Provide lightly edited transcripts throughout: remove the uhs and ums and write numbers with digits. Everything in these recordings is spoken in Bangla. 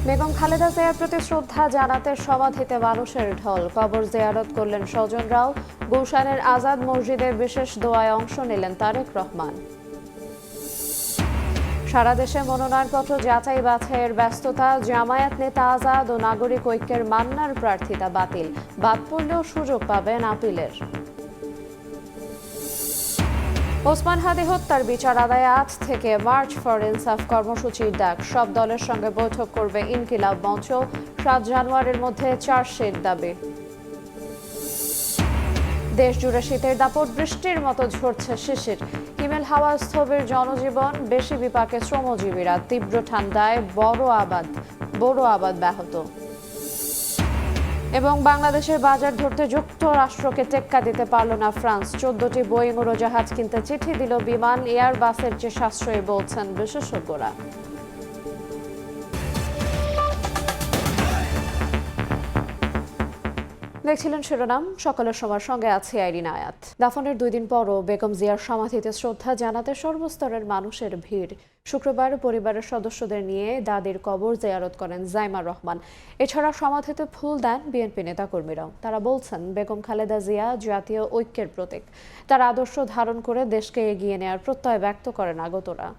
বেগম খালেদা জিয়ার প্রতি শ্রদ্ধা জানাতে সমাধিতে মানুষের ঢল। কবর জিয়ারত করলেন স্বজনরাও। গুলশানের আজাদ মসজিদে বিশেষ দোয়ায় অংশ নিলেন তারেক রহমান। সারা দেশে মনোনয়নপত্র যাচাই বাছাইয়ের ব্যস্ততা। জামায়াত নেতা আজাদ ও নাগরিক ঐক্যের মান্নার প্রার্থিতা বাতিল। বাদ পড়লেও সুযোগ পাবেন আপিলের। ওসমান হাদি হত্যার বিচার আদায়ে আজ থেকে মার্চ ফর ইনসাফ কর্মসূচির ডাক। সব দলের সঙ্গে বৈঠক করবে ইনকিলাব মঞ্চ। 7 জানুয়ারির মধ্যে চার্জশিট দাবি। দেশ জুড়ে শীতের দাপট, বৃষ্টির মতো ঝরছে শিশির। হিমেল হাওয়া স্থবির জনজীবন, বেশি বিপাকে শ্রমজীবীরা। তীব্র ঠান্ডায় বড় আবাদ ব্যাহত। এবং বাংলাদেশের বাজার ধরতে যুক্তরাষ্ট্রকে টেক্কা দিতে পারল না ফ্রান্স। 14টি বোয়িং উড়োজাহাজ কিনতে চিঠি দিল বিমান। এয়ারবাসের চেয়ে সাশ্রয়ী বলছেন বিশেষজ্ঞরা। দেখছিলেন শিরোনাম, সকালের সময়ের সঙ্গে আছে আইরিন আয়াত। দাফনের 2 দিন পরও বেগম জিয়ার সমাধিতে শ্রদ্ধা জানাতে সর্বস্তরের মানুষের ভিড়। শুক্রবার পরিবারের সদস্যদের নিয়ে দাদির কবর জিয়ারত করেন জাইমা রহমান। এছাড়া সমাধিতে ফুল দেন বিএনপি নেতাকর্মীরাও। তারা বলছেন, বেগম খালেদা জিয়া জাতীয় ঐক্যের প্রতীক। তার আদর্শ ধারণ করে দেশকে এগিয়ে নেওয়ার প্রত্যয় ব্যক্ত করেন আগতরা।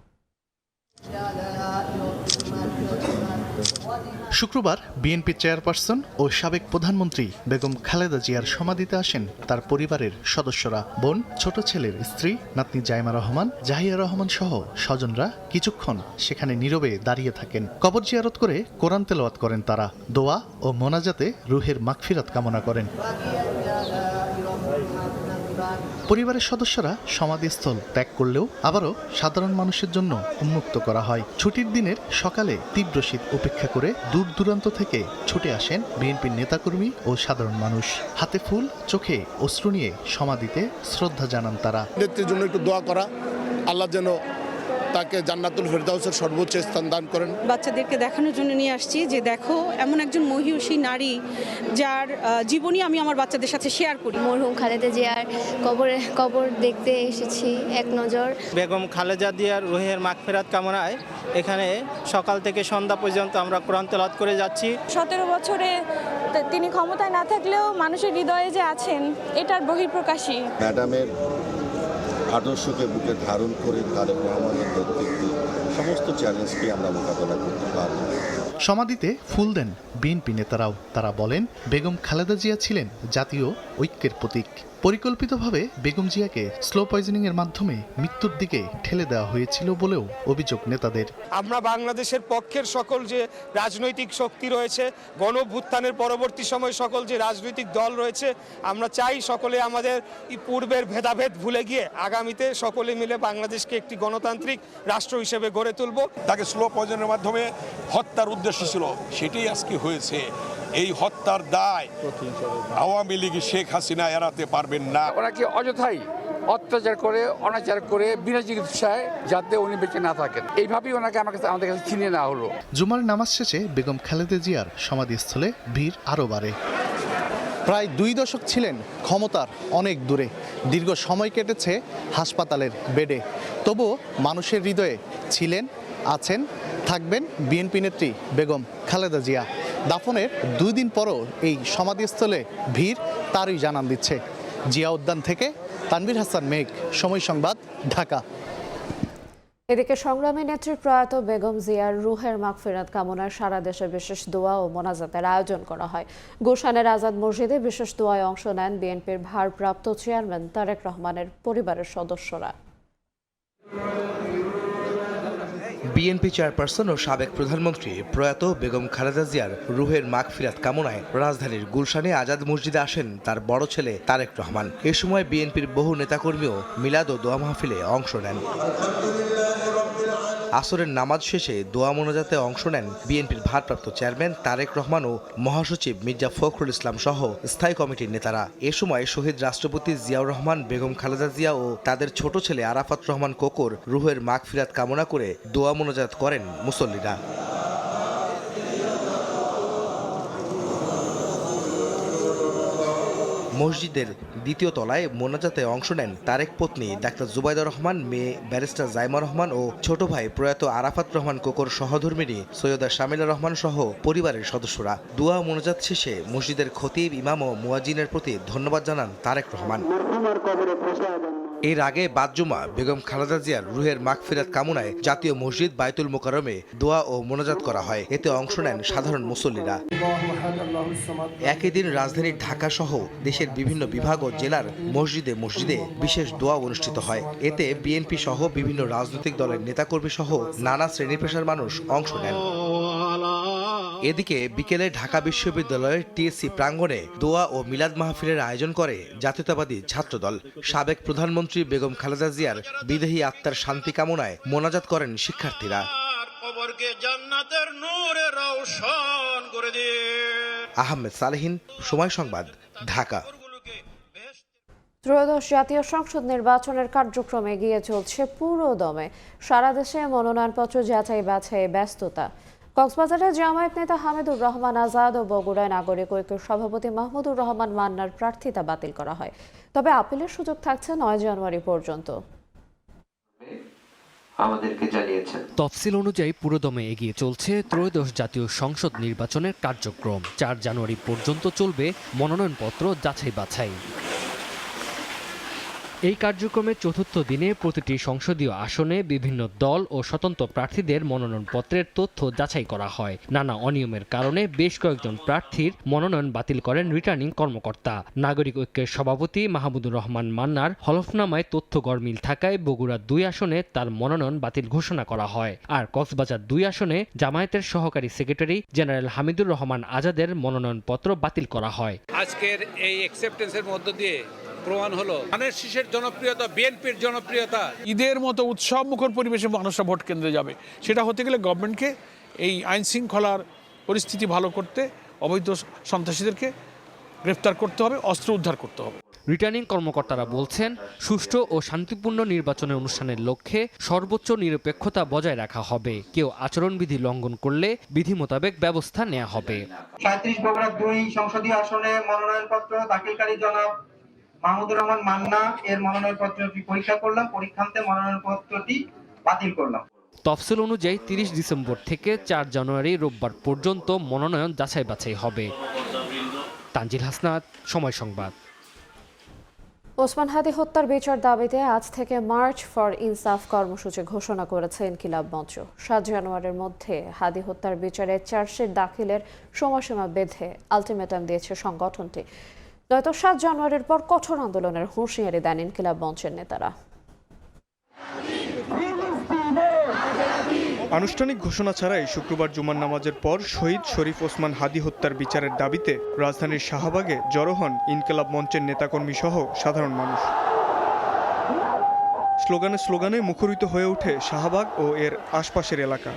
শুক্রবার বিএনপি চেয়ারপারসন ও সাবেক প্রধানমন্ত্রী বেগম খালেদা জিয়ার সমাধিতে আসেন তার পরিবারের সদস্যরা। বোন, ছোট ছেলের স্ত্রী, নাতনি জাইমা রহমান, জাহিয়া রহমান সহ স্বজনরা কিছুক্ষণ সেখানে নীরবে দাঁড়িয়ে থাকেন। কবর জিয়ারত করে কোরআন তেলাওয়াত করেন তারা। দোয়া ও মোনাজাতে রুহের মাগফিরাত কামনা করেন। পরিবারের সদস্যরা সমাধিস্থল ত্যাগ করলেও আবারও সাধারণ মানুষের জন্য উন্মুক্ত করা হয়। ছুটির দিনের সকালে তীব্র শীত উপেক্ষা করে দূর দূরান্ত থেকে ছুটে আসেন বিএনপির নেতাকর্মী ও সাধারণ মানুষ। হাতে ফুল, চোখে অশ্রু নিয়ে সমাধিতে শ্রদ্ধা জানান তারা। নেত্রীর জন্য একটু দোয়া করা, আল্লাহ যেন তাকে জান্নাতুল ফেরদাউসের সর্বোচ্চ স্থান দান করেন। বাচ্চাদেরকে দেখানোর জন্য নিয়ে আসছি যে দেখো, এমন একজন মহিষী নারী যার জীবনী আমি আমার বাচ্চাদের সাথে শেয়ার করি। মরহুম খালেদা জিয়ার কবর দেখতে এসেছি এক নজর। বেগম খালেদা জিয়ার রুহের মাগফিরাত কামনায় এখানে সকাল থেকে সন্ধ্যা পর্যন্ত আমরা কোরআন তেলাওয়াত করে যাচ্ছি। 17 বছরে তিনি ক্ষমতায় না থাকলেও মানুষের হৃদয়ে যে আছেন, এটার বহিঃপ্রকাশই। ম্যাডামের আদর্শকে বুকে ধারণ করে তারেক রহমানের নেতৃত্বে সমস্ত চ্যালেঞ্জকে আমরা মোকাবেলা করতে পারব। সমাধিতে ফুল দেন বিএনপি নেতারাও। তারা বলেন, বেগম খালেদা জিয়া ছিলেন জাতীয় ঐক্যের প্রতীক। পরিকল্পিতভাবে বেগম জিয়াকে স্লো পয়জনিং এর মাধ্যমে মৃত্যুর দিকে ঠেলে দেওয়া হয়েছিল বলেও অভিযোগ নেতাদের। আমরা বাংলাদেশের পক্ষের সকল যে রাজনৈতিক শক্তি রয়েছে, গণঅভ্যুত্থানের পরবর্তী সময় সকল যে রাজনৈতিক দল রয়েছে, আমরা চাই সকলে আমাদের পূর্বের ভেদাভেদ ভুলে গিয়ে আগামীতে সকলে মিলে বাংলাদেশকে একটি গণতান্ত্রিক রাষ্ট্র হিসেবে গড়ে তুলব। তাকে স্লো পয়জনের মাধ্যমে হত্যার উদ্দেশ্য ছিল, সেটাই আজকে হয়েছে। এই হত্যার দায় আওয়ামী লীগ শেখ হাসিনা এড়াতে পারবেন না। ওনাকে অযথাই অত্যাচার করে, অনাচার করে, বিনা চিকিৎসায় যাতে উনি বেঁচে না থাকেন, এইভাবেই ওনাকে আমাদের কাছে ছিনিয়ে নেওয়া হলো। জুমার নামাজ শেষে বেগম খালেদা জিয়ার সমাধিস্থলে ভিড় আরও বাড়ে। প্রায় 2 দশক ছিলেন ক্ষমতার অনেক দূরে। দীর্ঘ সময় কেটেছে হাসপাতালের বেডে। তবুও মানুষের হৃদয়ে ছিলেন, আছেন, থাকবেন বিএনপি নেত্রী বেগম খালেদা জিয়া। দাফনের 2 দিন পরও এই সমাধিস্থলে ভিড় তারই জানান দিচ্ছে। জিয়া উদ্যান থেকে তানভীর হাসান মেঘ, সময় সংবাদ, ঢাকা। এদিকে সংগ্রামী নেত্রী প্রয়াত বেগম জিয়ার রুহের মাগফিরাত কামনায় সারা দেশে বিশেষ দোয়া ও মোনাজাতের আয়োজন করা হয়। গুলশানের আজাদ মসজিদে বিশেষ দোয়ায় অংশ নেন বিএনপির ভারপ্রাপ্ত চেয়ারম্যান তারেক রহমানের পরিবারের সদস্যরা। বিএনপি চেয়ারপারসন ও সাবেক প্রধানমন্ত্রী প্রয়াত বেগম খালেদা জিয়ার রুহের মাগফিরাত কামনায় রাজধানীর গুলশানে আজাদ মসজিদে আসেন তার বড় ছেলে তারেক রহমান। এ সময় বিএনপির বহু নেতাকর্মীও মিলাদ ও দোয়া মাহফিলে অংশ নেন। আসরের নামাজ শেষে দোয়া মোনাজাতে অংশ নেন বিএনপির ভারপ্রাপ্ত চেয়ারম্যান তারেক রহমান ও মহাসচিব মির্জা ফখরুল ইসলাম সহ স্থায়ী কমিটির নেতারা। এ সময় শহীদ রাষ্ট্রপতি জিয়াউর রহমান, বেগম খালেদা জিয়া ও তাদের ছোট ছেলে আরাফাত রহমান কোকর রুহের মাগফিরাত কামনা করে দোয়া মোনাজাত করেন মুসল্লিরা। মসজিদের দ্বিতীয় তলায় মোনাজাতে অংশ নেন তারেক পত্নী ডাক্তার জুবাইদা রহমান, মেয়ে ব্যারিস্টার জাইমা রহমান ও ছোট ভাই প্রয়াত আরাফাত রহমান কোকর সহধর্মিণী সৈয়দা শামিলা রহমান সহ পরিবারের সদস্যরা। দোয়া ও মোনাজাত শেষে মসজিদের খতিব, ইমাম ও মুয়াজ্জিনের প্রতি ধন্যবাদ জানান তারেক রহমান। এর আগে বাদ জুমা বেগম খালেদা জিয়ার রুহের মাগফিরাত কামনায় জাতীয় মসজিদ বায়তুল মোকাররমে দোয়া ও মোনাজাত করা হয়। এতে অংশ নেন সাধারণ মুসল্লিরা। একই দিন রাজধানীর ঢাকা সহ দেশের বিভিন্ন বিভাগ ও জেলার মসজিদে মসজিদে বিশেষ দোয়া অনুষ্ঠিত হয়। এতে বিএনপি সহ বিভিন্ন রাজনৈতিক দলের নেতাকর্মী সহ নানা শ্রেণী পেশার মানুষ অংশ নেন। এদিকে বিকেলে ঢাকা বিশ্ববিদ্যালয়ের টিএসসি প্রাঙ্গণে দোয়া ও মিলাদ মাহফিলের আয়োজন করে জাতীয়তাবাদী ছাত্রদল। সাবেক প্রধানমন্ত্রী বেগম খালেদা জিয়ার বিদেহী আত্মার শান্তি কামনায় মোনাজাত করেন শিক্ষার্থীরা। আহমেদ সালেহিন, সময় সংবাদ, ঢাকা। ত্রয়োদশ জাতীয় সংসদ নির্বাচনের কার্যক্রম এগিয়ে চলছে পুরোদমে। সারা দেশে মনোনয়নপত্র যাচাই বাছাই ব্যস্ততা। কক্সবাজারে জামায়াত নেতা হামিদুর রহমান আজাদ ও বগুড়ায় নাগরিক ঐক্যের সভাপতি মাহমুদুর রহমান মান্নার প্রার্থিতা বাতিল করা হয়। তবে আপিলের সুযোগ থাকছে 9 জানুয়ারি পর্যন্ত। তফসিল অনুযায়ী পুরোদমে এগিয়ে চলছে ত্রয়োদশ জাতীয় সংসদ নির্বাচনের কার্যক্রম। 4 জানুয়ারি পর্যন্ত চলবে মনোনয়নপত্র যাচাই বাছাই। এই কার্যক্রমের চতুর্থ দিনে প্রতিটি সংসদীয় আসনে বিভিন্ন দল ও স্বতন্ত্র প্রার্থীদের মনোনয়নপত্রের তথ্য যাচাই করা হয়। নানা অনিয়মের কারণে বেশ কয়েকজন প্রার্থীর মনোনয়ন বাতিল করেন রিটার্নিং কর্মকর্তা। নাগরিক ঐক্যের সভাপতি মাহমুদুর রহমান মান্নার হলফনামায় তথ্য গরমিল থাকায় বগুড়া 2 আসনে তার মনোনয়ন বাতিল ঘোষণা করা হয়। আর কক্সবাজার 2 আসনে জামায়াতের সহকারী সেক্রেটারি জেনারেল হামিদুর রহমান আজাদের মনোনয়নপত্র বাতিল করা হয়। আজকের এই অ্যাকসেপ্টেন্সের মধ্য দিয়ে প্রমাণ হলো ধানের শীষের জনপ্রিয়তা, বিএনপির জনপ্রিয়তা। ঈদের মতো উৎসব মুখর পরিবেশে মানুষরা ভোট কেন্দ্রে যাবে, সেটা হতে গেলে গভর্নমেন্টকে এই আইন শৃঙ্খলার পরিস্থিতি ভালো করতে অবৈধ সন্ত্রাসীদেরকে গ্রেফতার করতে হবে, অস্ত্র উদ্ধার করতে হবে। রিটার্নিং কর্মকর্তারা বলছেন, সুষ্ঠু ও শান্তিপূর্ণ নির্বাচনের অনুষ্ঠানের লক্ষ্যে সর্বোচ্চ নিরপেক্ষতা বজায় রাখা হবে। কেউ আচরণবিধি লঙ্ঘন করলে বিধি মোতাবেক ব্যবস্থা নেওয়া হবে। 37 বগুড়া 2 সংসদীয় আসনে মনোনয়নপত্র দাখিলকারী জনাব মাহমুদুর রহমান মান্না এর মনোনয়নপত্রটি পরীক্ষা করলাম, পরীক্ষান্তে মনোনয়নপত্রটি বাতিল করলাম। তফসিল অনুযায়ী 30 ডিসেম্বর থেকে 4 জানুয়ারি রোববার পর্যন্ত মনোনয়ন যাচাই বাছাই হবে। তানজিল হাসনাত, সময় সংবাদ। ওসমান হাদি হত্যার বিচার দাবিতে আজ থেকে মার্চ ফর ইনসাফ কর্মসূচি ঘোষণা করেছে ইনকিলাব মঞ্চ। 7 জানুয়ারির মধ্যে হাদি হত্যার বিচারে চার্জশিট দাখিলের সময়সীমা বেঁধে আলটিমেটাম দিয়েছে সংগঠনটি। নয়তো 7 জানুয়ারির পর কঠোর আন্দোলনের হুঁশিয়ারি দেন ইনকিলাব মঞ্চের নেতারা। আনুষ্ঠানিক ঘোষণা ছাড়াই শুক্রবার জুমার নামাজের পর শহীদ শরীফ ওসমান হাদি হত্যার বিচারের দাবিতে রাজধানীর শাহবাগে জড়ো হন ইনকিলাব মঞ্চের নেতাকর্মী সহ সাধারণ মানুষ। স্লোগানে স্লোগানে মুখরিত হয়ে ওঠে শাহবাগ ও এর আশপাশের এলাকা।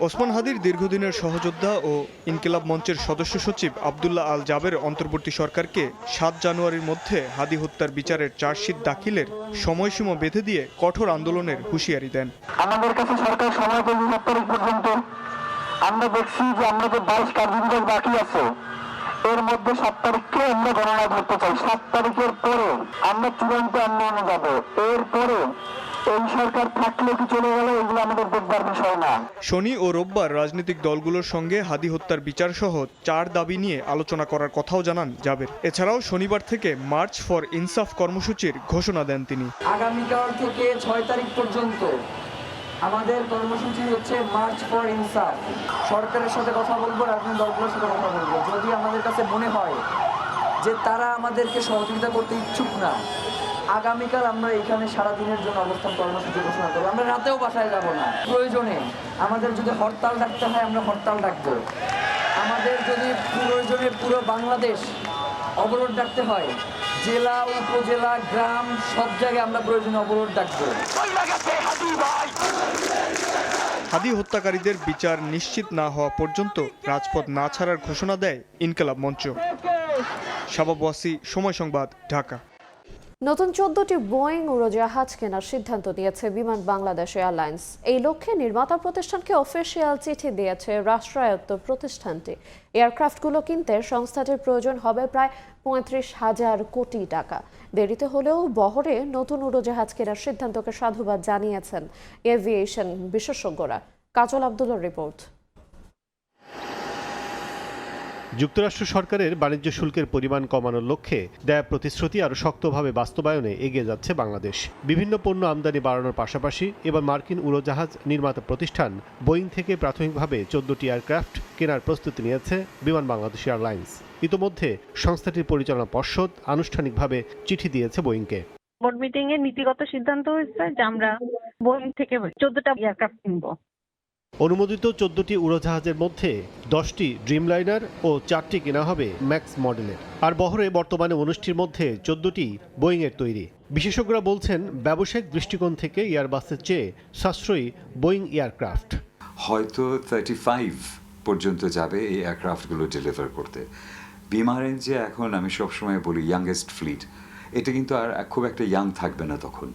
ওসমান হাদির দীর্ঘদিনের সহযোদ্ধা ও ইনকিলাব মঞ্চের সদস্য সচিব আব্দুল্লাহ আল জাবের অন্তর্বর্তী সরকারকে 7 জানুয়ারির মধ্যে হাদি হত্যার বিচারের চার্জশিট দাখিলের সময়সীমা বেঁধে দিয়ে কঠোর আন্দোলনের হুঁশিয়ারি দেন। আমাদের কাছে সরকার সময় দেবে 7 তারিখ পর্যন্ত। আমরা দেখছি যে আমরা যে 22 কার্যদিবস বাকি আছে, এর মধ্যে 7 তারিখকে আমরা গণনা করতে চাই। 7 তারিখের পরে আমরা চূড়ান্ত আন্দোলনে যাব। এরপরে এই সরকার থাকলে কি চলে গেল, এগুলো আমাদের দেখবার বিষয় না। শনি ও রোববার রাজনৈতিক দলগুলোর সঙ্গে হাদি হত্যার বিচার সহ 4 দাবি নিয়ে আলোচনা করার কথাও জানান জাবের। এছাড়াও শনিবার থেকে মার্চ ফর ইনসাফ কর্মসূচির ঘোষণা দেন তিনি। আগামীকাল থেকে 6 তারিখ পর্যন্ত আমাদের কর্মসূচি হচ্ছে মার্চ ফর ইনসাফ। সরকারের সাথে কথা বলবো, রাজনৈতিক দলগুলোর সাথে কথা বলবো। যদি আমাদের কাছে মনে হয় যে তারা আমাদেরকে সহযোগিতা করতে ইচ্ছুক না, আগামীকাল আমরা এখানে সারাদিনের জন্য অবস্থান কর্মসূচি ঘোষণা করবো। আমরা রাতেও বাসায় যাব না। প্রয়োজনে আমাদের যদি হরতাল ডাকতে হয় আমরা হরতাল ডাকবো। আমাদের যদি প্রয়োজনে পুরো বাংলাদেশ অবরোধ ডাকতে হয়, জেলা, উপজেলা, গ্রাম সব জায়গায় আমরা প্রয়োজনে অবরোধ ডাকবো। হাদি হত্যাকারীদের বিচার নিশ্চিত না হওয়া পর্যন্ত রাজপথ না ছাড়ার ঘোষণা দেয় ইনকিলাব মঞ্চ। শাবাব ওয়াসি, সময় সংবাদ, ঢাকা। নতুন 14টি বোয়িং উড়োজাহাজ কেনার সিদ্ধান্ত নিয়েছে বিমান বাংলাদেশ এয়ারলাইন্স। এই লক্ষ্যে নির্মাতা প্রতিষ্ঠানকে অফিসিয়াল চিঠি দিয়েছে রাষ্ট্রায়ত্ত প্রতিষ্ঠানটি। এয়ারক্রাফটগুলো কিনতে সংস্থাটির প্রয়োজন হবে প্রায় 35,000 কোটি টাকা। দেরিতে হলেও বহরে নতুন উড়োজাহাজ কেনার সিদ্ধান্তকে সাধুবাদ জানিয়েছেন এভিয়েশন বিশেষজ্ঞরা। কাজল আব্দুল্লাহর রিপোর্ট। যুক্তরাষ্ট্র সরকারের বাণিজ্য শুল্কের পরিমাণ কমানোর লক্ষ্যে দেয়া প্রতিশ্রুতি আরও শক্তভাবে বাস্তবায়নে এগিয়ে যাচ্ছে বাংলাদেশ। বিভিন্ন পণ্য আমদানি বাড়ানোর পাশাপাশি এবার মার্কিন উড়োজাহাজ নির্মাতা প্রতিষ্ঠান বোয়িং থেকে প্রাথমিকভাবে 14টি এয়ারক্রাফট কেনার প্রস্তুতি নিয়েছে বিমান বাংলাদেশ এয়ারলাইন্স। ইতোমধ্যে সংস্থাটির পরিচালনা পর্ষদ আনুষ্ঠানিকভাবে চিঠি দিয়েছে বোয়িংকে। বোর্ড মিটিং এ নীতিগত সিদ্ধান্ত হয়েছে যে আমরা বোয়িং থেকে 14টা এয়ারক্রাফট কিনবো। অনুমোদিত 14টি উড়োজাহাজের মধ্যে 10টি ড্রিমলাইনার ও 4টি কেনা হবে ম্যাক্স মডেলের। আর বহরে বর্তমানে 19টির মধ্যে 14টি বোয়িংয়ের তৈরি। বিশেষজ্ঞরা বলছেন ব্যবসায়িক দৃষ্টিকোণ থেকে এয়ারবাসের চেয়ে সাশ্রয়ী বোয়িং এয়ারক্রাফট। হয়তো 35 পর্যন্ত যাবে এই এয়ারক্রাফটগুলো ডেলিভার করতে। বিমানের যে এখন আমি সবসময় বলি ইয়াংগেস্ট ফ্লিট, এটা কিন্তু আর খুব একটা ইয়াং থাকবে না তখন।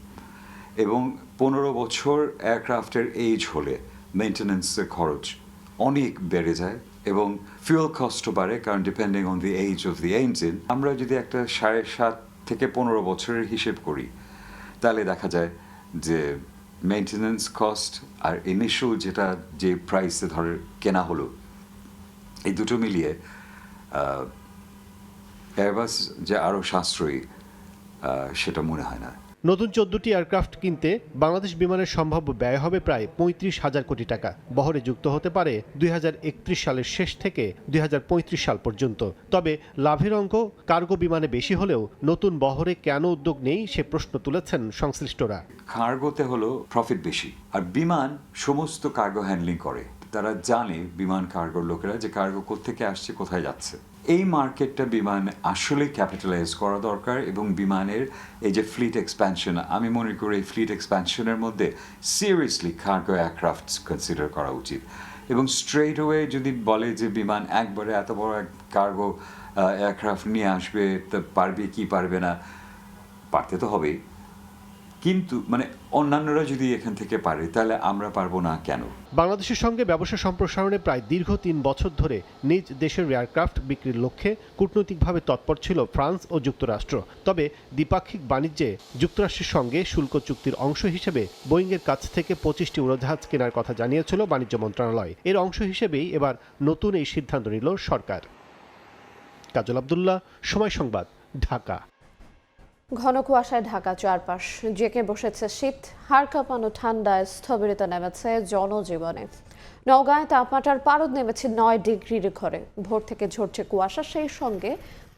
এবং 15 বছর এয়ারক্রাফটের এজ হলে মেইনটেন্যান্সের খরচ অনেক বেড়ে যায় এবং ফিউল কস্টও বাড়ে, কারণ depending on the age of the engine. আমরা যদি একটা 7.5 থেকে 15 বছরের হিসেব করি তাহলে দেখা যায় যে মেইনটেন্যান্স কস্ট আর ইনিশিয়াল যে প্রাইসে ধরে কেনা হলো, এই দুটো মিলিয়ে এয়ারবাস যে আরও সাশ্রয়ী সেটা মনে হয় না। নতুন 14টি এয়ারক্রাফট কিনতে বাংলাদেশ বিমানের সম্ভাব্য ব্যয় হবে প্রায় 35,000 কোটি টাকা। বহরে যুক্ত হতে পারে 2031 সালের শেষ থেকে 2035 সাল পর্যন্ত। তবে লাভের অঙ্ক কার্গো বিমানে বেশি হলেও নতুন বহরে কেন উদ্যোগ নেই সে প্রশ্ন তুলেছেন সংশ্লিষ্টরা। কার্গোতে হলো প্রফিট বেশি, আর বিমান সমস্ত কার্গো হ্যান্ডলিং করে। তারা জানে, বিমান কার্গোর লোকেরা, যে কার্গো কোত্থেকে আসছে, কোথায় যাচ্ছে। এই মার্কেটটা বিমান আসলে ক্যাপিটালাইজ করা দরকার এবং বিমানের এই যে ফ্লিট এক্সপ্যানশন, আমি মনে করি এই ফ্লিট এক্সপ্যানশনের মধ্যে সিরিয়াসলি কার্গো এয়ারক্রাফট কনসিডার করা উচিত। এবং স্ট্রেট ওয়ে যদি বলে যে বিমান একবারে এত বড় এক কার্গো এয়ারক্রাফট নিয়ে আসবে, তা পারবে কি পারবে না, পারতে তো হবেই, কিন্তু মানে অন্যান্যরা যদি এখান থেকে পারে তাহলে আমরা পারবো না কেন? বাংলাদেশের সঙ্গে ব্যবসা সম্প্রসারণে প্রায় দীর্ঘ 3 বছর ধরে নিজ দেশের এয়ারক্রাফট বিক্রির লক্ষ্যে কূটনৈতিকভাবে তৎপর ছিল ফ্রান্স ও যুক্তরাষ্ট্র। তবে দ্বিপাক্ষিক বাণিজ্যে যুক্তরাষ্ট্রের সঙ্গে শুল্ক চুক্তির অংশ হিসেবে বোয়িংয়ের কাছ থেকে 25টি উড়োজাহাজ কেনার কথা জানিয়েছিল বাণিজ্য মন্ত্রণালয়। এর অংশ হিসেবেই এবার নতুন এই সিদ্ধান্ত নিল সরকার। কাজল আব্দুল্লাহ, সময় সংবাদ, ঢাকা। ঘন কুয়াশায় ঢাকা চারপাশ, জেঁকে বসেছে শীত। হাড় কাঁপানো ঠান্ডায় স্থবিরতা নেমেছে জনজীবনে। নওগাঁয় তাপমাত্রার পারদ নেমেছে 9 ডিগ্রির ঘরে। ভোর থেকে ঝরছে কুয়াশা, সেই সঙ্গে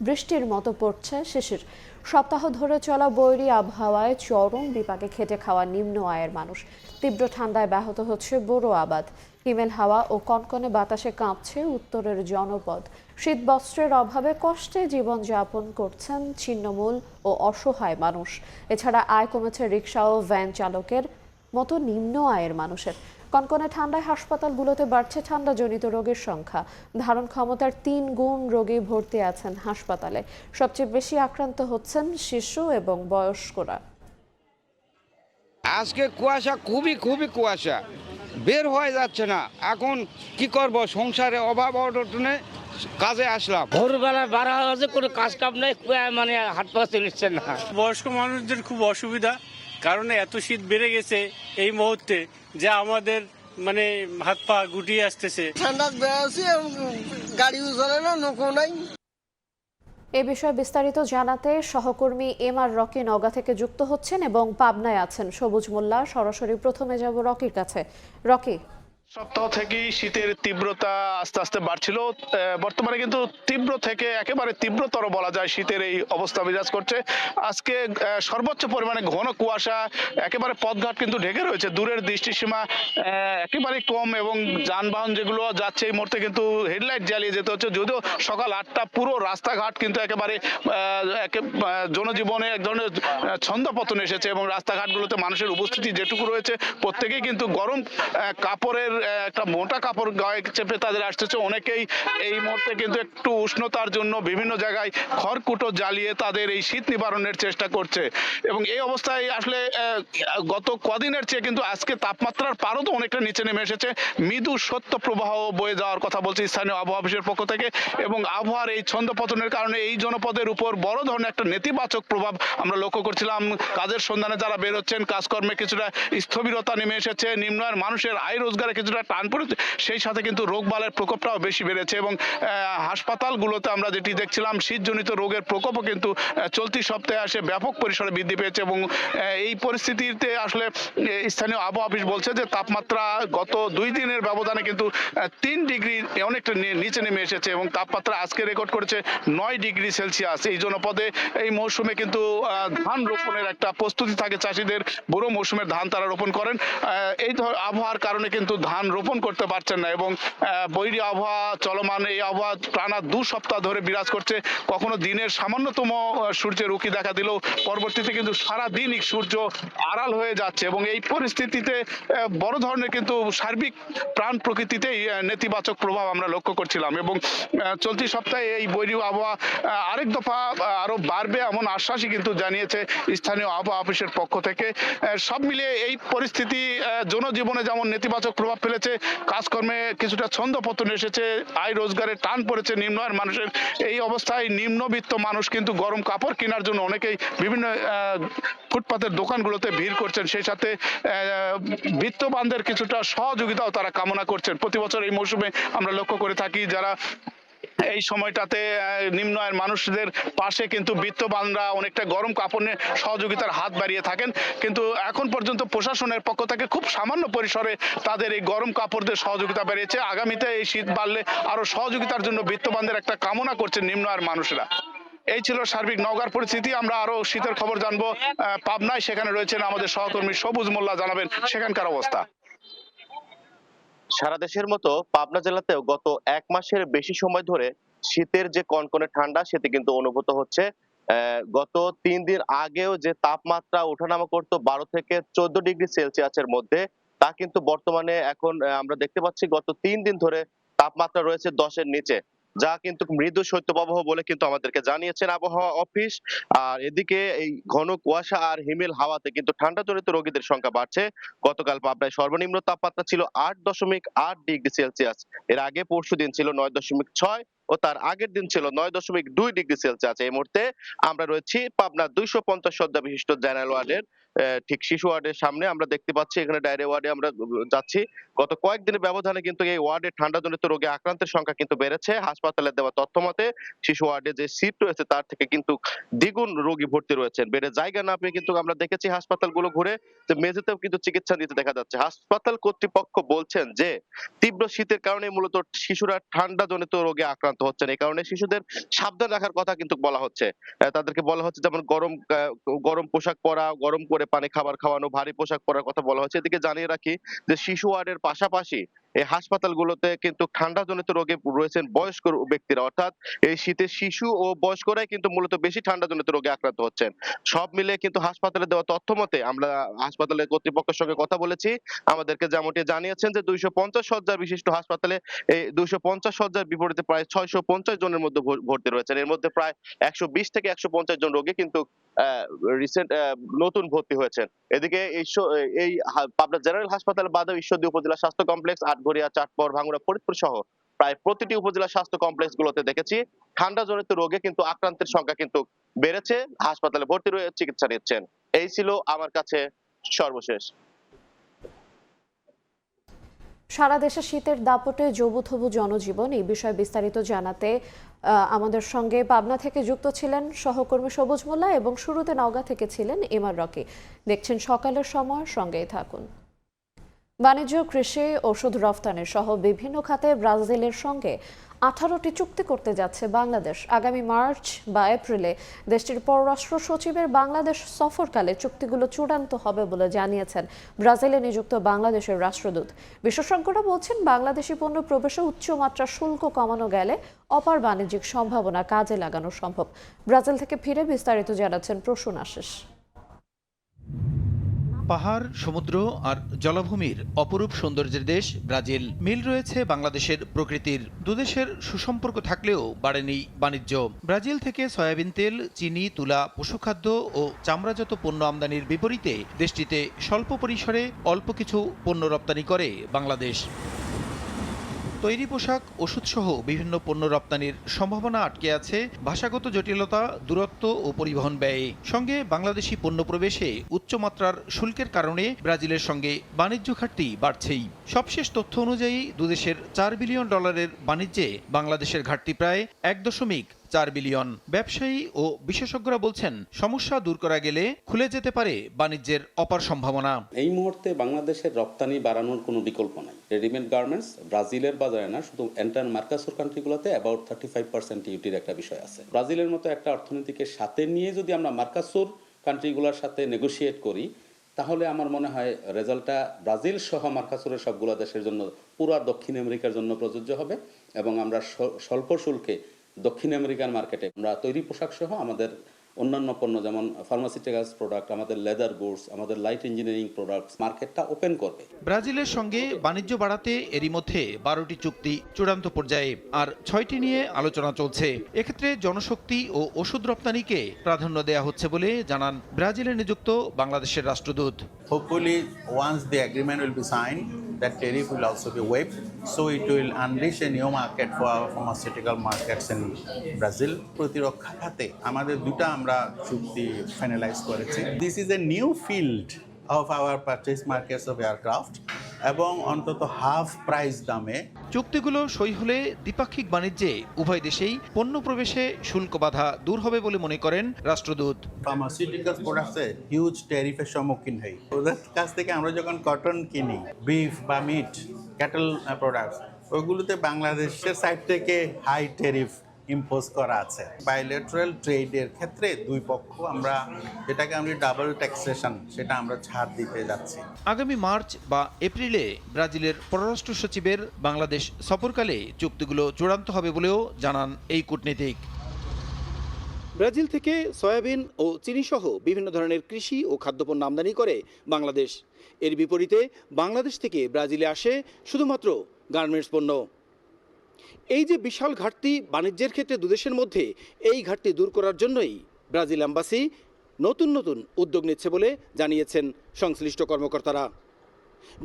বৃষ্টির মতো পড়ছে শিশির। সপ্তাহ ধরে চলা বৈরী আবহাওয়ায় চরম বিপাকে খেটে খাওয়া নিম্ন আয়ের মানুষ। তীব্র ঠান্ডায় ব্যাহত হচ্ছে বোরো আবাদ। হিমেল হাওয়া ও কনকনে বাতাসে কাঁপছে উত্তরের জনপদ। শীত বস্ত্রের অভাবে কষ্টে জীবনযাপন করছেন ছিন্নমূল ও অসহায় মানুষ। এছাড়া আয় কমেছে রিকশা ও ভ্যান চালকের মতো নিম্ন আয়ের মানুষের। কনকনে ঠান্ডায় হাসপাতালগুলোতে বাড়ছে ঠান্ডাজনিত রোগের সংখ্যা। ধারণ ক্ষমতার 3 গুণ রোগী ভর্তি আছেন হাসপাতালে। সবচেয়ে বেশি আক্রান্ত হচ্ছেন শিশু এবং বয়স্করা। আজকে কুয়াশা, খুবই কুয়াশা, বের হয়ে যাচ্ছে না। এখন কি করব, সংসারে অভাব অনটনে কাজে আসলাম। ভোরবেলা বাড়া হয়েছে, কোনো কাজ কাম নেই, মানে হাত পা চলছে না। বয়স্ক মানুষদের খুব অসুবিধা, কারণ এত শীত বেড়ে গেছে এই মুহূর্তে যে আমাদের মানে হাত পা গুটিয়ে আসতেছে। ঠান্ডা বেড়েছে, গাড়ি চলে না, নৌকো নাই। এ বিষয়ে বিস্তারিত জানাতে সহকর্মী এমআর রকি নওগাঁ থেকে যুক্ত হচ্ছেন এবং পাবনায় আছেন সবুজ মোল্লা। সরাসরি প্রথমে যাব রকির কাছে। রকি, সপ্তাহ থেকেই শীতের তীব্রতা আস্তে আস্তে বাড়ছিল। বর্তমানে কিন্তু তীব্র থেকে একেবারে তীব্রতর বলা যায় শীতের এই অবস্থা বিরাজ করছে। আজকে সর্বোচ্চ পরিমাণে ঘন কুয়াশা, একেবারে পথঘাট কিন্তু ঢেকে রয়েছে। দূরের দৃষ্টিসীমা একেবারে কম এবং যানবাহন যেগুলো যাচ্ছে এই মুহূর্তে কিন্তু হেডলাইট জ্বালিয়ে যেতে হচ্ছে। যদিও সকাল 8টা, পুরো রাস্তাঘাট কিন্তু একেবারে জনজীবনে এক ধরনের ছন্দপতন এসেছে এবং রাস্তাঘাটগুলোতে মানুষের উপস্থিতি যেটুকু রয়েছে প্রত্যেকেই কিন্তু গরম কাপড়ের একটা মোটা কাপড় গায়ে চেপে তাদের আসতেছে। অনেকেই এই মুহূর্তে কিন্তু একটু উষ্ণতার জন্য বিভিন্ন জায়গায় খড়কুটো জ্বালিয়ে তাদের এই শীত নিবারণের চেষ্টা করছে। এবং এই অবস্থায় আসলে গত কদিনের চেয়ে কিন্তু আজকে তাপমাত্রার পারদ অনেকটা নিচে নেমে এসেছে। মৃদু সত্য প্রবাহ বয়ে যাওয়ার কথা বলছে স্থানীয় আবহাওয়া অফিসের পক্ষ থেকে। এবং আবহাওয়ার এই ছন্দপতনের কারণে এই জনপদের উপর বড় ধরনের একটা নেতিবাচক প্রভাব আমরা লক্ষ্য করছিলাম। কাজের সন্ধানে যারা বের হচ্ছেন, কাজকর্মে কিছুটা স্থবিরতা নেমে এসেছে, নিম্ন আয়ের মানুষের আয় রোজগারে কিছুটা টান পড়েছে, সেই সাথে কিন্তু রোগবালের প্রকোপটাও বেশি বেড়েছে। এবং হাসপাতালগুলোতে আমরা যেটি দেখছিলাম, শীতজনিত রোগের প্রকোপও কিন্তু চলতি সপ্তাহে আসে ব্যাপক পরিসরে বৃদ্ধি পেয়েছে। এবং এই পরিস্থিতিতে আসলে স্থানীয় আবহাওয়া অফিস বলছে যে তাপমাত্রা গত 2 দিনের ব্যবধানে কিন্তু 3 ডিগ্রি অনেকটা নিচে নেমে এসেছে এবং তাপমাত্রা আজকে রেকর্ড করেছে 9 ডিগ্রি সেলসিয়াস। এই জনপদে এই মৌসুমে কিন্তু ধান রোপণের একটা প্রস্তুতি থাকে চাষিদের, বুড়ো মৌসুমের ধান তারা রোপণ করেন। এই আবহাওয়ার কারণে কিন্তু ধান রোপণ করতে পারছেন না এবং বৈরী আবহাওয়া চলমান। এই আবহাওয়া টানা 2 সপ্তাহ ধরে বিরাজ করছে। কখনো দিনের সামান্যতম সূর্যের উঁকি দেখা দিলেও পরবর্তীতে কিন্তু সারা দিনই সূর্য আড়াল হয়ে যাচ্ছে এবং এই পরিস্থিতিতে বড় ধরনের কিন্তু সার্বিক প্রাণ প্রকৃতিতেই নেতিবাচক প্রভাব আমরা লক্ষ্য করছিলাম। এবং চলতি সপ্তাহে এই বৈরী আবহাওয়া আরেক দফা আরো বাড়বে এমন আশ্বাসই কিন্তু জানিয়েছে স্থানীয় আবহাওয়া অফিসের পক্ষ থেকে। সব মিলিয়ে এই পরিস্থিতি জনজীবনে যেমন নেতিবাচক প্রভাব ফেলেছে, কাজকর্মে কিছুটা ছন্দপতন এসেছে, আয় রোজগারে টান পড়েছে নিম্ন আয়ের মানুষের। এই অবস্থায় নিম্নবিত্ত মানুষ কিন্তু গরম কাপড় কেনার জন্য অনেকেই বিভিন্ন ফুটপাতের দোকানগুলোতে ভিড় করছেন। সেই সাথে বিত্তবানদের কিছুটা সহযোগিতাও তারা কামনা করছেন। প্রতি বছর এই মৌসুমে আমরা লক্ষ্য করে থাকি যারা এই সময়টাতে নিম্ন আয়ের মানুষদের পাশে কিন্তু বিত্তবানরা অনেকটা গরম কাপড় নিয়ে সহযোগিতার হাত বাড়িয়ে থাকেন। কিন্তু এখন পর্যন্ত প্রশাসনের পক্ষ থেকে খুব সামান্য পরিসরে তাদের এই গরম কাপড়দের সহযোগিতা বেরিয়েছে। আগামীতে এই শীত বাড়লে আরো সহযোগিতার জন্য বিত্তবানদের একটা কামনা করছেন নিম্ন আয়ের মানুষরা। এই ছিল সার্বিক নওগাঁর পরিস্থিতি। আমরা আরো শীতের খবর জানবো পাবনায়, সেখানে রয়েছেন আমাদের সহকর্মী সবুজ মোল্লা, জানাবেন সেখানকার অবস্থা। সারা দেশের মতো পাবনা জেলাতেও গত 1 মাসের বেশি সময় ধরে শীতের যে কনকনে ঠান্ডা সেটি কিন্তু অনুভূত হচ্ছে। গত 3 দিন আগেও যে তাপমাত্রা ওঠানামা করতো 12 থেকে 14 ডিগ্রি সেলসিয়াসের মধ্যে, তা কিন্তু বর্তমানে এখন আমরা দেখতে পাচ্ছি গত 3 দিন ধরে তাপমাত্রা রয়েছে 10-এর নিচে, যা কিন্তু মৃদু শৈত্যপ্রবাহ বলে কিন্তু আমাদেরকে জানিয়েছেন আবহাওয়া অফিস। আর এদিকে এই ঘন কুয়াশা আর হিমেল হাওয়াতে কিন্তু ঠান্ডাজনিত রোগীদের সংখ্যা বাড়ছে। গতকাল পাবনায় সর্বনিম্ন তাপমাত্রা ছিল 8.8 ডিগ্রি সেলসিয়াস। এর আগে পরশুদিন ছিল 9.6 ও তার আগের দিন ছিল 9.2 ডিগ্রি সেলসিয়াস। এই মুহূর্তে আমরা রয়েছি পাবনা 250 শয্যা বিশিষ্ট জেনারেল ওয়ার্ডের ঠিক শিশু ওয়ার্ডের সামনে। আমরা দেখতে পাচ্ছি এখানে ডায়রিয়া ওয়ার্ডে আমরা যাচ্ছি। গত কয়েকদিনের ব্যবধানে কিন্তু এই ওয়ার্ডে ঠান্ডাজনিত রোগে আক্রান্তের সংখ্যা কিন্তু বেড়েছে। হাসপাতালে দেওয়া তথ্য মতে শিশু ওয়ার্ডে যে সিট রয়েছে তার থেকে কিন্তু দ্বিগুণ রোগী ভর্তি রয়েছেন। বেডে জায়গা না পেয়ে কিন্তু আমরা দেখেছি হাসপাতালগুলো ঘুরে যে মেঝেতেও কিন্তু চিকিৎসা নিতে দেখা যাচ্ছে। হাসপাতাল কর্তৃপক্ষ বলছেন যে তীব্র শীতের কারণে মূলত শিশুরা ঠান্ডাজনিত রোগে আক্রান্ত হচ্ছেন। এই কারণে শিশুদের সাবধান রাখার কথা কিন্তু বলা হচ্ছে। তাদেরকে বলা হচ্ছে যেমন গরম পোশাক পরা, গরম করে পানি খাবার খাওয়ানো, ভারী পোশাক পরার কথা বলা হচ্ছে। এদিকে জানিয়ে রাখি যে শিশু ওয়ার্ডের পাশাপাশি এই হাসপাতালগুলোতে কিন্তু ঠান্ডাজনিত রোগে রয়েছেন বয়স্ক ব্যক্তিরা, অর্থাৎ এই শীতে শিশু ও বয়স্করাই কিন্তু মূলত বেশি ঠান্ডাজনিত রোগে আক্রান্ত হচ্ছেন। সব মিলে কিন্তু হাসপাতালে দেওয়া তথ্য মতে আমরা হাসপাতালের কর্তৃপক্ষের সঙ্গে কথা বলেছি, আমাদেরকে যেমনটি জানিয়েছেন যে 250 শয্যা বিশিষ্ট হাসপাতালে এই 250 শয্যার বিপরীতে প্রায় 650 জনের মধ্যে ভর্তি রয়েছেন। এর মধ্যে প্রায় 120 থেকে 150 জন রোগী কিন্তু নতুন ভর্তি হয়েছেন। এদিকে এই পাবনা জেনারেল হাসপাতাল বাদেও ঈশ্বরদী উপজেলা স্বাস্থ্য কমপ্লেক্স, আটঘরিয়া, চাটপর, ভাঙ্গুড়া, ফরিদপুর সহ প্রায় প্রতিটি উপজেলা স্বাস্থ্য কমপ্লেক্স গুলোতে দেখেছি ঠান্ডাজনিত রোগে কিন্তু আক্রান্তের সংখ্যা কিন্তু বেড়েছে। হাসপাতালে ভর্তি রয়ে চিকিৎসা নিচ্ছেন। এই ছিল আমার কাছে সর্বশেষ। সারা দেশে শীতের দাপটে জবুথবু জনজীবন, এই বিষয়ে বিস্তারিত জানাতে আমাদের সঙ্গে পাবনা থেকে যুক্ত ছিলেন সহকর্মী সবুজ মোল্লা এবং শুরুতে নওগাঁ থেকে ছিলেন এমআর রকি। দেখছেন সকালের সময়, সঙ্গেই থাকুন। বাণিজ্য, কৃষি, ওষুধ রফতানির সহ বিভিন্ন খাতে ব্রাজিলের সঙ্গে 18টি চুক্তি করতে যাচ্ছে বাংলাদেশ। আগামী মার্চ বা এপ্রিলে দেশটির পররাষ্ট্র সচিবের বাংলাদেশ সফরকালে চুক্তিগুলো চূড়ান্ত হবে বলে জানিয়েছেন ব্রাজিলে নিযুক্ত বাংলাদেশের রাষ্ট্রদূত। বিশেষজ্ঞরা বলছেন বাংলাদেশি পণ্য প্রবেশে উচ্চমাত্রার শুল্ক কমানো গেলে অপার বাণিজ্যিক সম্ভাবনা কাজে লাগানো সম্ভব। ব্রাজিল থেকে ফিরে বিস্তারিত জানাচ্ছেন প্রসূন আশিস। পাহাড়, সমুদ্র আর জলাভূমির অপরূপ সৌন্দর্যের দেশ ব্রাজিল। মিল রয়েছে বাংলাদেশের প্রকৃতির। দুদেশের সুসম্পর্ক থাকলেও বাড়েনি বাণিজ্য। ব্রাজিল থেকে সয়াবিন তেল, চিনি, তুলা, পশুখাদ্য ও চামড়াজাত পণ্য আমদানির বিপরীতে দেশটিতে স্বল্প পরিসরে অল্প কিছু পণ্য রপ্তানি করে বাংলাদেশ। তৈরি পোশাক, ওষুধসহ বিভিন্ন পণ্য রপ্তানির সম্ভাবনা আটকে আছে ভাষাগত জটিলতা, দূরত্ব ও পরিবহন ব্যয়ে। সঙ্গে বাংলাদেশি পণ্য প্রবেশে উচ্চমাত্রার শুল্কের কারণে ব্রাজিলের সঙ্গে বাণিজ্য ঘাটতি বাড়ছেই। সবশেষ তথ্য অনুযায়ী দুদেশের $4 বিলিয়ন বাণিজ্যে বাংলাদেশের ঘাটতি প্রায় 1.4 বিলিয়ন। ব্যবসায়ী ও বিশেষজ্ঞরা বলছেন, সমস্যা দূর করা গেলে খুলে যেতে পারে বাণিজ্যের অপার সম্ভাবনা। এই মুহূর্তে বাংলাদেশের রপ্তানি বাড়ানোর কোনো বিকল্প নাই। রেডিমেড গার্মেন্টস ব্রাজিলের বাজারে না, শুধু এন্টার মার্কাসুর কান্ট্রিগুলোতে অ্যাবাউট 35% ডিউটির একটা বিষয় আছে। ব্রাজিলের মতো একটা অর্থনীতিকে সাথে নিয়ে যদি আমরা মার্কাসুর কান্ট্রিগুলোর সাথে নেগোশিয়েট করি, তাহলে আমার মনে হয় রেজাল্টটা ব্রাজিল সহ মার্কাসুরের সবগুলো দেশের জন্য, পুরো দক্ষিণ আমেরিকার জন্য প্রযোজ্য হবে এবং আমরা স্বল্প শুল্কে দক্ষিণ আমেরিকান মার্কেটে আমরা তৈরি পোশাক সহ আমাদের অন্যান্য পণ্য যেমন ফার্মাসিউটিক্যালস প্রোডাক্ট, আমাদের লেদার গুডস, আমাদের লাইট ইঞ্জিনিয়ারিং প্রোডাক্টস মার্কেটটা ওপেন করবে। ব্রাজিলের সঙ্গে বাণিজ্য বাড়াতে এরই মধ্যে 12টি চুক্তি চূড়ান্ত পর্যায়ে, আর 6টি নিয়ে আলোচনা চলছে। এক্ষেত্রে জনশক্তি ও ওষুধ রপ্তানিকে প্রাধান্য দেওয়া হচ্ছে বলে জানান ব্রাজিলে নিযুক্ত বাংলাদেশের রাষ্ট্রদূত। Hopefully, once the agreement will be signed, that tariff will also be waived, so it will unleash a new market for our pharmaceutical markets in Brazil. প্রতিরক্ষা খাতে আমাদের দুটো আমরা চুক্তি ফাইনালাইজ করেছি। This is a new field of our purchase markets of aircraft এবং অন্তত হাফ প্রাইস দামে চুক্তিগুলো সই হলে দ্বিপাক্ষিক বাণিজ্যে উভয় দেশেই পণ্য প্রবেশে শুল্ক বাধা দূর হবে বলে মনে করেন রাষ্ট্রদূত। ফার্মাসিউটিক্যাল প্রোডাক্টসে হিউজ ট্যারিফের সম্মুখীন হই। ওদের কাছ থেকে আমরা যখন কটন কিনি, বিফ বা মিট, ক্যাটল প্রোডাক্টস, ওইগুলোতে বাংলাদেশের সাইড থেকে হাই ট্যারিফ ইম্পোজ করা আছে। বাইলেটারাল ট্রেডের ক্ষেত্রে দুই পক্ষ আমরা যেটাকে আমরা ডাবল ট্যাক্সেশন, সেটা আমরা ছাড় দিতে যাচ্ছি। আগামী মার্চ বা এপ্রিলে ব্রাজিলের পররাষ্ট্র সচিবের বাংলাদেশ সফরকালে চুক্তিগুলো চূড়ান্ত হবে বলেও জানান এই কূটনীতিক। ব্রাজিল থেকে সয়াবিন ও চিনিসহ বিভিন্ন ধরনের কৃষি ও খাদ্যপণ্য আমদানি করে বাংলাদেশ। এর বিপরীতে বাংলাদেশ থেকে ব্রাজিলে আসে শুধুমাত্র গার্মেন্টস পণ্য। এই যে বিশাল ঘাটতি বাণিজ্যের ক্ষেত্রে দুদেশের মধ্যে, এই ঘাটতি দূর করার জন্যই ব্রাজিল এম্বাসি নতুন নতুন উদ্যোগ নিচ্ছে বলে জানিয়েছেন সংশ্লিষ্ট কর্মকর্তারা।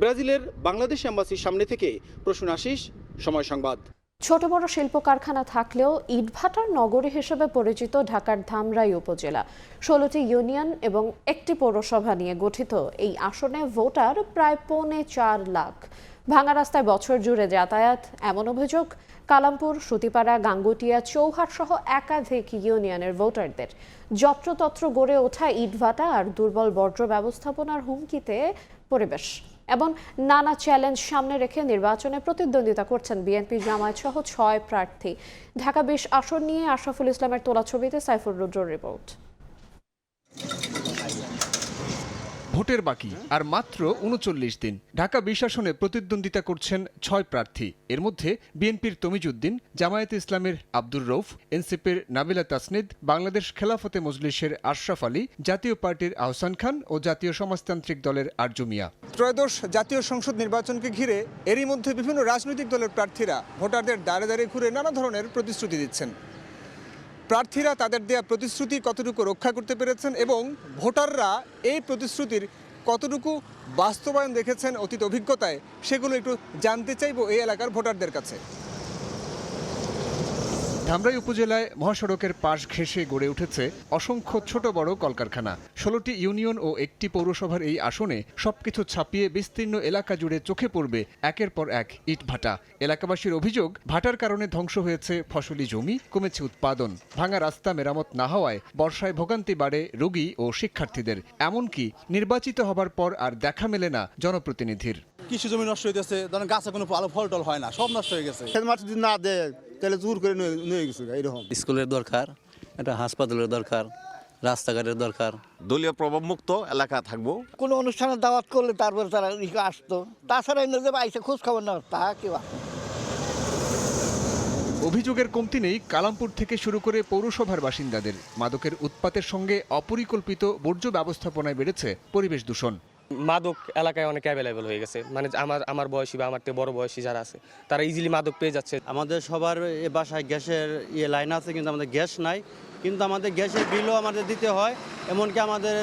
ব্রাজিলের বাংলাদেশ এম্বাসির সামনে থেকে প্রসূন আশিস, সময় সংবাদ। ছোট বড় শিল্প কারখানা থাকলেও ইটভাটার নগরী হিসেবে পরিচিত ঢাকার ধামরাই উপজেলা। 16টি ইউনিয়ন এবং একটি পৌরসভা নিয়ে গঠিত এই আসনে ভোটার প্রায় 4.25 লাখ। ভাঙা রাস্তায় বছর জুড়ে যাতায়াত, এমন অভিযোগ কালামপুর, সুতিপাড়া, গাঙ্গুটিয়া, চৌহাট সহ একাধিক ইউনিয়নের ভোটারদের। যত্রতত্র গড়ে ওঠা ইটভাটা আর দুর্বল বর্জ্য ব্যবস্থাপনার হুমকিতে পরিবেশ এবং নানা চ্যালেঞ্জ সামনে রেখে নির্বাচনে প্রতিদ্বন্দ্বিতা করছেন বিএনপি, জামায়াত সহ 6 প্রার্থী। ঢাকা 20 আসন নিয়ে আশরাফুল ইসলামের তোলা ছবিতে সাইফুর রুদ্রর রিপোর্ট। ভোটের বাকি আর মাত্র 39 দিন। ঢাকা 20 আসনে প্রতিদ্বন্দ্বিতা করছেন 6 প্রার্থী। এর মধ্যে বিএনপির তমিজউদ্দিন, জামায়াতে ইসলামের আব্দুর রউফ, এনসিপির নাবিলা তাসনিদ, বাংলাদেশ খেলাফতে মজলিসের আশরাফ আলী, জাতীয় পার্টির আহসান খান ও জাতীয় সমাজতান্ত্রিক দলের আরজু মিয়া। ত্রয়োদশ জাতীয় সংসদ নির্বাচনকে ঘিরে এরই মধ্যে বিভিন্ন রাজনৈতিক দলের প্রার্থীরা ভোটারদের দ্বারে দ্বারে ঘুরে নানা ধরনের প্রতিশ্রুতি দিচ্ছেন। প্রার্থীরা তাদের দেয়া প্রতিশ্রুতি কতটুকু রক্ষা করতে পেরেছেন এবং ভোটাররা এই প্রতিশ্রুতির কতটুকু বাস্তবায়ন দেখেছেন অতীত অভিজ্ঞতায়, সেগুলো একটু জানতে চাইব এই এলাকার ভোটারদের কাছে। ধামরাই উপজেলায় মহাসড়কের পাশ ঘেঁষে গড়ে উঠেছে অসংখ্য ছোট বড় কলকারখানা। 16টি ইউনিয়ন ও একটি পৌরসভার এই আসনে সবকিছু ছাপিয়ে বিস্তীর্ণ এলাকা জুড়ে চোখে পড়বে একের পর এক ইটভাটা। এলাকাবাসীর অভিযোগ, ভাটার কারণে ধ্বংস হয়েছে ফসলি জমি, কমেছে উৎপাদন। ভাঙা রাস্তা মেরামত না হওয়ায় বর্ষায় ভোগান্তি বাড়ে রোগী ও শিক্ষার্থীদের। এমনকি নির্বাচিত হবার পর আর দেখা মেলে না জনপ্রতিনিধির। কৃষি জমি নষ্ট হয়ে গেছে, ধরেন গাছে কোনো ভালো ফল টল হয় না, সব নষ্ট হয়ে গেছে। না দেয় তাহলে জোর করে নিয়ে গেছে। এইরকম স্কুলের দরকার, একটা হাসপাতালের দরকার, রাস্তাঘাটের দরকার। দলীয় প্রভাব মুক্ত এলাকা থাকবো। কোনো অনুষ্ঠানে দাওয়াত করলে তারপরে তারা আসতো, তাছাড়া আইসে খোঁজ খবর না, তা কেউ। অভিযোগের কমতি নেই কালামপুর থেকে শুরু করে পৌরসভার বাসিন্দাদের। মাদকের উৎপাতের সঙ্গে অপরিকল্পিত বর্জ্য ব্যবস্থাপনায় বেড়েছে পরিবেশ দূষণ। মাদক এলাকায় অনেক অ্যাভেলেবেল হয়ে গেছে, মানে আমার বয়সী বা আমার থেকে বড় বয়সী যারা আছে তারা ইজিলি মাদক পেয়ে যাচ্ছে। আমাদের সবার এ বাসায় গ্যাসের লাইন আছে, কিন্তু আমাদের গ্যাস নাই, কিন্তু আমাদের গ্যাসের বিলও আমাদের দিতে হয়, এমনকি আমাদের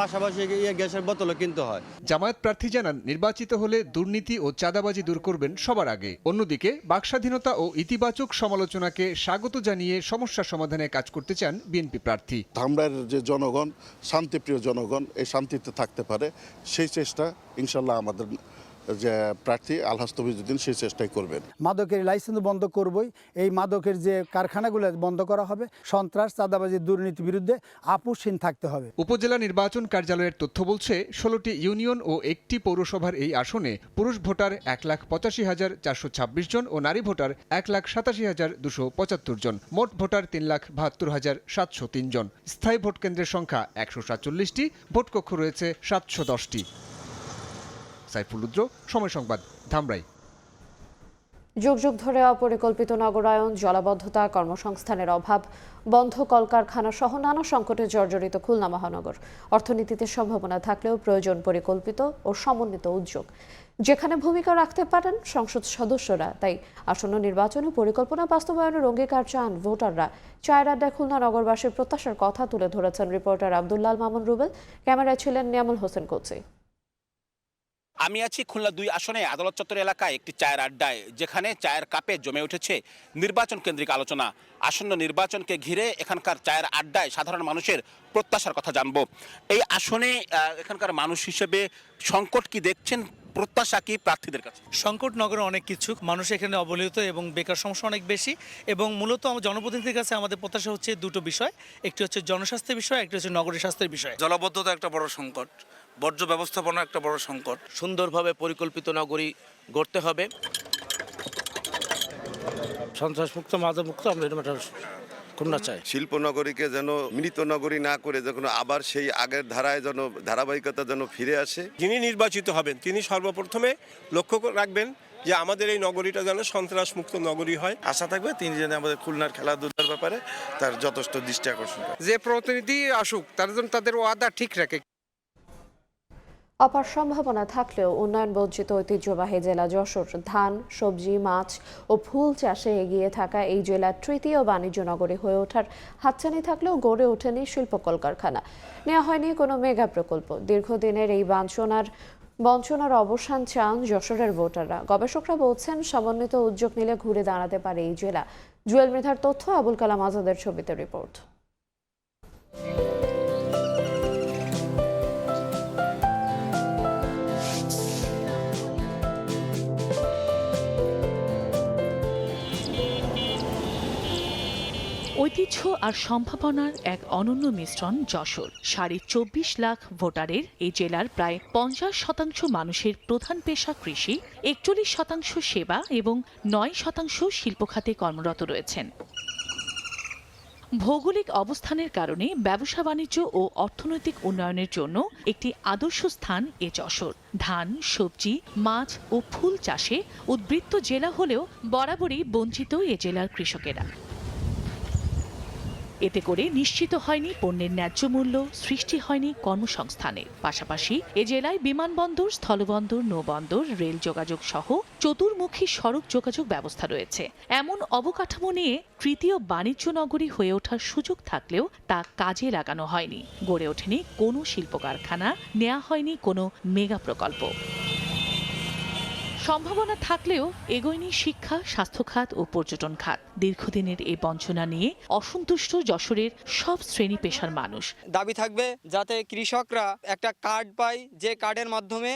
পাশাপাশি গ্যাসের বোতলও কিনতে হয়। জামায়াত প্রার্থী জানান, নির্বাচিত হলে দুর্নীতি ও চাঁদাবাজি দূর করবেন সবার আগে। অন্যদিকে বাকস্বাধীনতা ও ইতিবাচক সমালোচনাকে স্বাগত জানিয়ে সমস্যা সমাধানে কাজ করতে চান বিএনপি প্রার্থী। ধামরাইয়ের যে জনগণ শান্তিপ্রিয় জনগণ, এই শান্তিতে থাকতে পারে সেই চেষ্টা ইনশাল্লাহ আমাদের যে প্রার্থী আলহাজ তফিজউদ্দিন সেই চেষ্টাই করবেন। মাদকের লাইসেন্স বন্ধ করবই, এই মাদকের যে কারখানাগুলো বন্ধ করা হবে, সন্ত্রাস চাঁদাবাজি দুর্নীতির বিরুদ্ধে আপোষহীন থাকতে হবে। উপজেলা নির্বাচন কার্যালয়ের তথ্য বলছে 16টি ইউনিয়ন ও একটি পৌরসভার এই আসনে পুরুষ ভোটার 1,85,426 জন ও নারী ভোটার 1,87,275 জন। মোট ভোটার 3,72,703 জন। স্থায়ী ভোট কেন্দ্রের সংখ্যা 147টি, ভোটকক্ষ রয়েছে 710টি। সাইফুল রুদ্র, সময় সংবাদ, ধামরাই। যুগ যুগ ধরে অপরিকল্পিত নগরায়ন, জলাবদ্ধতা, কর্মসংস্থানের অভাব, বন্ধ কলকারখানা সহ নানা সংকটে জর্জরিত খুলনা মহানগর। অর্থনীতিতে সম্ভাবনা থাকলেও প্রয়োজন পরিকল্পিত ও সমন্বিত উদ্যোগ, যেখানে ভূমিকা রাখতে পারেন সংসদ সদস্যরা। তাই আসন্ন নির্বাচনে পরিকল্পনা বাস্তবায়নের অঙ্গীকার চান ভোটাররা। চায়ের আড্ডায় খুলনা নগরবাসীর প্রত্যাশার কথা তুলে ধরেছেন রিপোর্টার আব্দুল্লাল মামুন রুবেল, ক্যামেরায় ছিলেন নিয়ামুল হোসেন কোচি। আমি আছি খুলনা 2 আসনে আদালত চত্বর এলাকায় একটি চায়ের আড্ডায়, যেখানে চায়ের কাপে জমে উঠেছে নির্বাচন কেন্দ্রিক আলোচনা। আসন্ন নির্বাচনকে ঘিরে এখানকার চায়ের আড্ডায় সাধারণ মানুষের প্রত্যাশার কথা জানবো। এই আসনে এখানকার মানুষ হিসেবে সংকট কি দেখছেন, প্রত্যাশা কি প্রার্থীদের কাছে? সংকট নগরে অনেক কিছু, মানুষ এখানে অবহেলিত এবং বেকার সমস্যা অনেক বেশি, এবং মূলত আমার জনপ্রতিনিধিদের কাছে আমাদের প্রত্যাশা হচ্ছে দুটো বিষয়, একটি হচ্ছে জনস্বাস্থ্যের বিষয়, একটি হচ্ছে নগরের স্বাস্থ্যের বিষয়। জলাবদ্ধতা একটা বড় সংকট, বর্জ্য ব্যবস্থাপনা একটা বড় সংকট। সুন্দরভাবে পরিকল্পিত নগরী গড়তে হবে, সন্ত্রাসমুক্ত, মাদকমুক্ত আমরা এটা খুলনা চাই। শিল্প নগরীকে যেন মৃত নগরী না করে যখন আবার সেই আগের ধারায় যেন ধারাবাহিকতা যেন ফিরে আসে। যিনি নির্বাচিত হবেন তিনি সর্বপ্রথমে লক্ষ্য রাখবেন যে আমাদের এই নগরীটা যেন সন্ত্রাস মুক্ত নগরী হয়। আশা থাকবে তিনি যেন আমাদের খুলনার খেলাধুলার ব্যাপারে তার যথেষ্ট দৃষ্টি আকর্ষণ করে। যে প্রতিনিধি আসুক তার জন্য তাদের ওয়াদা ঠিক রাখে। অপার সম্ভাবনা থাকলেও উন্নয়ন বঞ্চিত ঐতিহ্যবাহী জেলা যশোর ধান, সবজি, মাছ ও ফুল চাষে এগিয়ে থাকা এই জেলার তৃতীয় বাণিজ্য নগরী হয়ে ওঠার হাতছানি থাকলেও গড়ে ওঠেনি শিল্প কলকারখানা, নেওয়া হয়নি কোনো মেগা প্রকল্প। দীর্ঘদিনের এই বঞ্চনার অবসান চান যশোরের ভোটাররা। গবেষকরা বলছেন, সমন্বিত উদ্যোগ নিলে ঘুরে দাঁড়াতে পারে এই জেলা। জুয়েল মৃধার তথ্য, আবুল কালাম আজাদের ছবিতে রিপোর্ট। ঐতিহ্য আর সম্ভাবনার এক অনন্য মিশ্রণ যশোর। 24.5 লাখ ভোটারের এই জেলার প্রায় 50% মানুষের প্রধান পেশা কৃষি, 41% সেবা এবং 9% শিল্প খাতে কর্মরত রয়েছেন। ভৌগোলিক অবস্থানের কারণে ব্যবসা বাণিজ্য ও অর্থনৈতিক উন্নয়নের জন্য একটি আদর্শ স্থান এ যশোর। ধান, সবজি, মাছ ও ফুল চাষে উদ্বৃত্ত জেলা হলেও বরাবরই বঞ্চিত এ জেলার কৃষকেরা। এতে করে নিশ্চিত হয়নি পণ্যের ন্যায্য মূল্য, সৃষ্টি হয়নি কর্মসংস্থানের। পাশাপাশি এ জেলায় বিমানবন্দর, স্থলবন্দর, নৌবন্দর, রেল যোগাযোগ সহ চতুর্মুখী সড়ক যোগাযোগ ব্যবস্থা রয়েছে। এমন অবকাঠামো নিয়ে তৃতীয় বাণিজ্য নগরী হয়ে ওঠার সুযোগ থাকলেও তা কাজে লাগানো হয়নি। গড়ে ওঠেনি কোনো শিল্প কারখানা, নেওয়া হয়নি কোনো মেগা প্রকল্প। সম্ভাবনা থাকলেও এগোয়নি শিক্ষা, স্বাস্থ্য খাত ও পর্যটন খাত। দীর্ঘদিনের এই বঞ্চনা নিয়ে অসন্তুষ্ট যশোরের সব শ্রেণী পেশার মানুষ। দাবি থাকবে যাতে কৃষকরা একটা কার্ড পায়, যে কার্ডের মাধ্যমে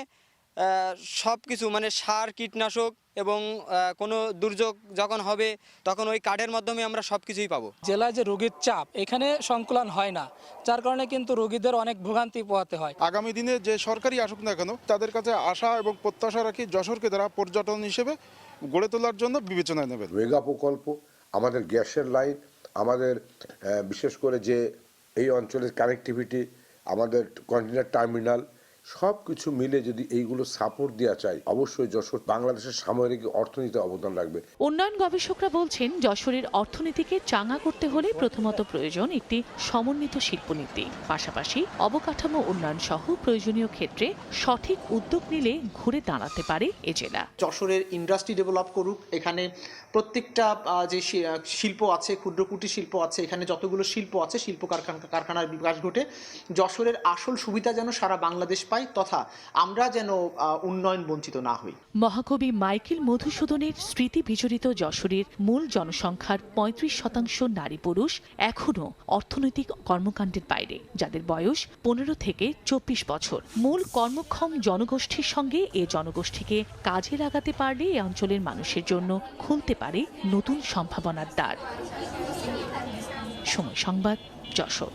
সব কিছু মানে সার, কীটনাশক এবং কোনো দুর্যোগ যখন হবে তখন ওই কার্ডের মাধ্যমে আমরা সব কিছুই পাবো। জেলায় যে রোগীর চাপ এখানে সংকুলন হয় না, যার কারণে কিন্তু রোগীদের অনেক ভোগান্তি পোহাতে হয়। আগামী দিনে যে সরকারই আসুক না কেন, তাদের কাছে আশা এবং প্রত্যাশা রাখি যশোরকে তারা পর্যটন হিসেবে গড়ে তোলার জন্য বিবেচনায় নেবেন। মেগা প্রকল্প, আমাদের গ্যাসের লাইন, আমাদের বিশেষ করে যে এই অঞ্চলের কানেক্টিভিটি, আমাদের কন্টেইনার টার্মিনাল, সব কিছু মিলে যদি এইগুলো সাপোর্ট দেওয়া চাই, অবশ্যই যশোর বাংলাদেশের সামরিক অর্থনীতিতে অবদান রাখবে। উন্নয়ন গবেষকরা বলছেন, যশোরের অর্থনীতিকে চাঙা করতে হলে প্রথমত প্রয়োজন একটি সমন্বিত শিল্পনীতি, পাশাপাশি অবকাঠামো উন্নয়ন সহ প্রয়োজনীয় ক্ষেত্রে সঠিক উদ্যোগ নিলে ঘুরে দাঁড়াতে পারে এ জেলা। যশোরের ইন্ডাস্ট্রি ডেভেলপ করুক, এখানে প্রত্যেকটা যে শিল্প আছে, ক্ষুদ্র কুটির শিল্প আছে, এখানে যতগুলো শিল্প আছে, শিল্প কারখানার বিকাশ ঘটে। যশোরের আসল সুবিধা যেন সারা বাংলাদেশ পায়, তথা আমরা যেন উন্নয়ন বঞ্চিত না হই। মহাকবি মাইকেল মধুসূদনের স্মৃতি বিজড়িত যশোরের মূল জনসংখ্যার ৩৫% নারী পুরুষ এখনও অর্থনৈতিক কর্মকাণ্ডের বাইরে, যাদের বয়স 15 থেকে 24 বছর। মূল কর্মক্ষম জনগোষ্ঠীর সঙ্গে এ জনগোষ্ঠীকে কাজে লাগাতে পারলে এ অঞ্চলের মানুষের জন্য খুলতে পারে নতুন সম্ভাবনার দ্বার। সময় সংবাদ, যশোর।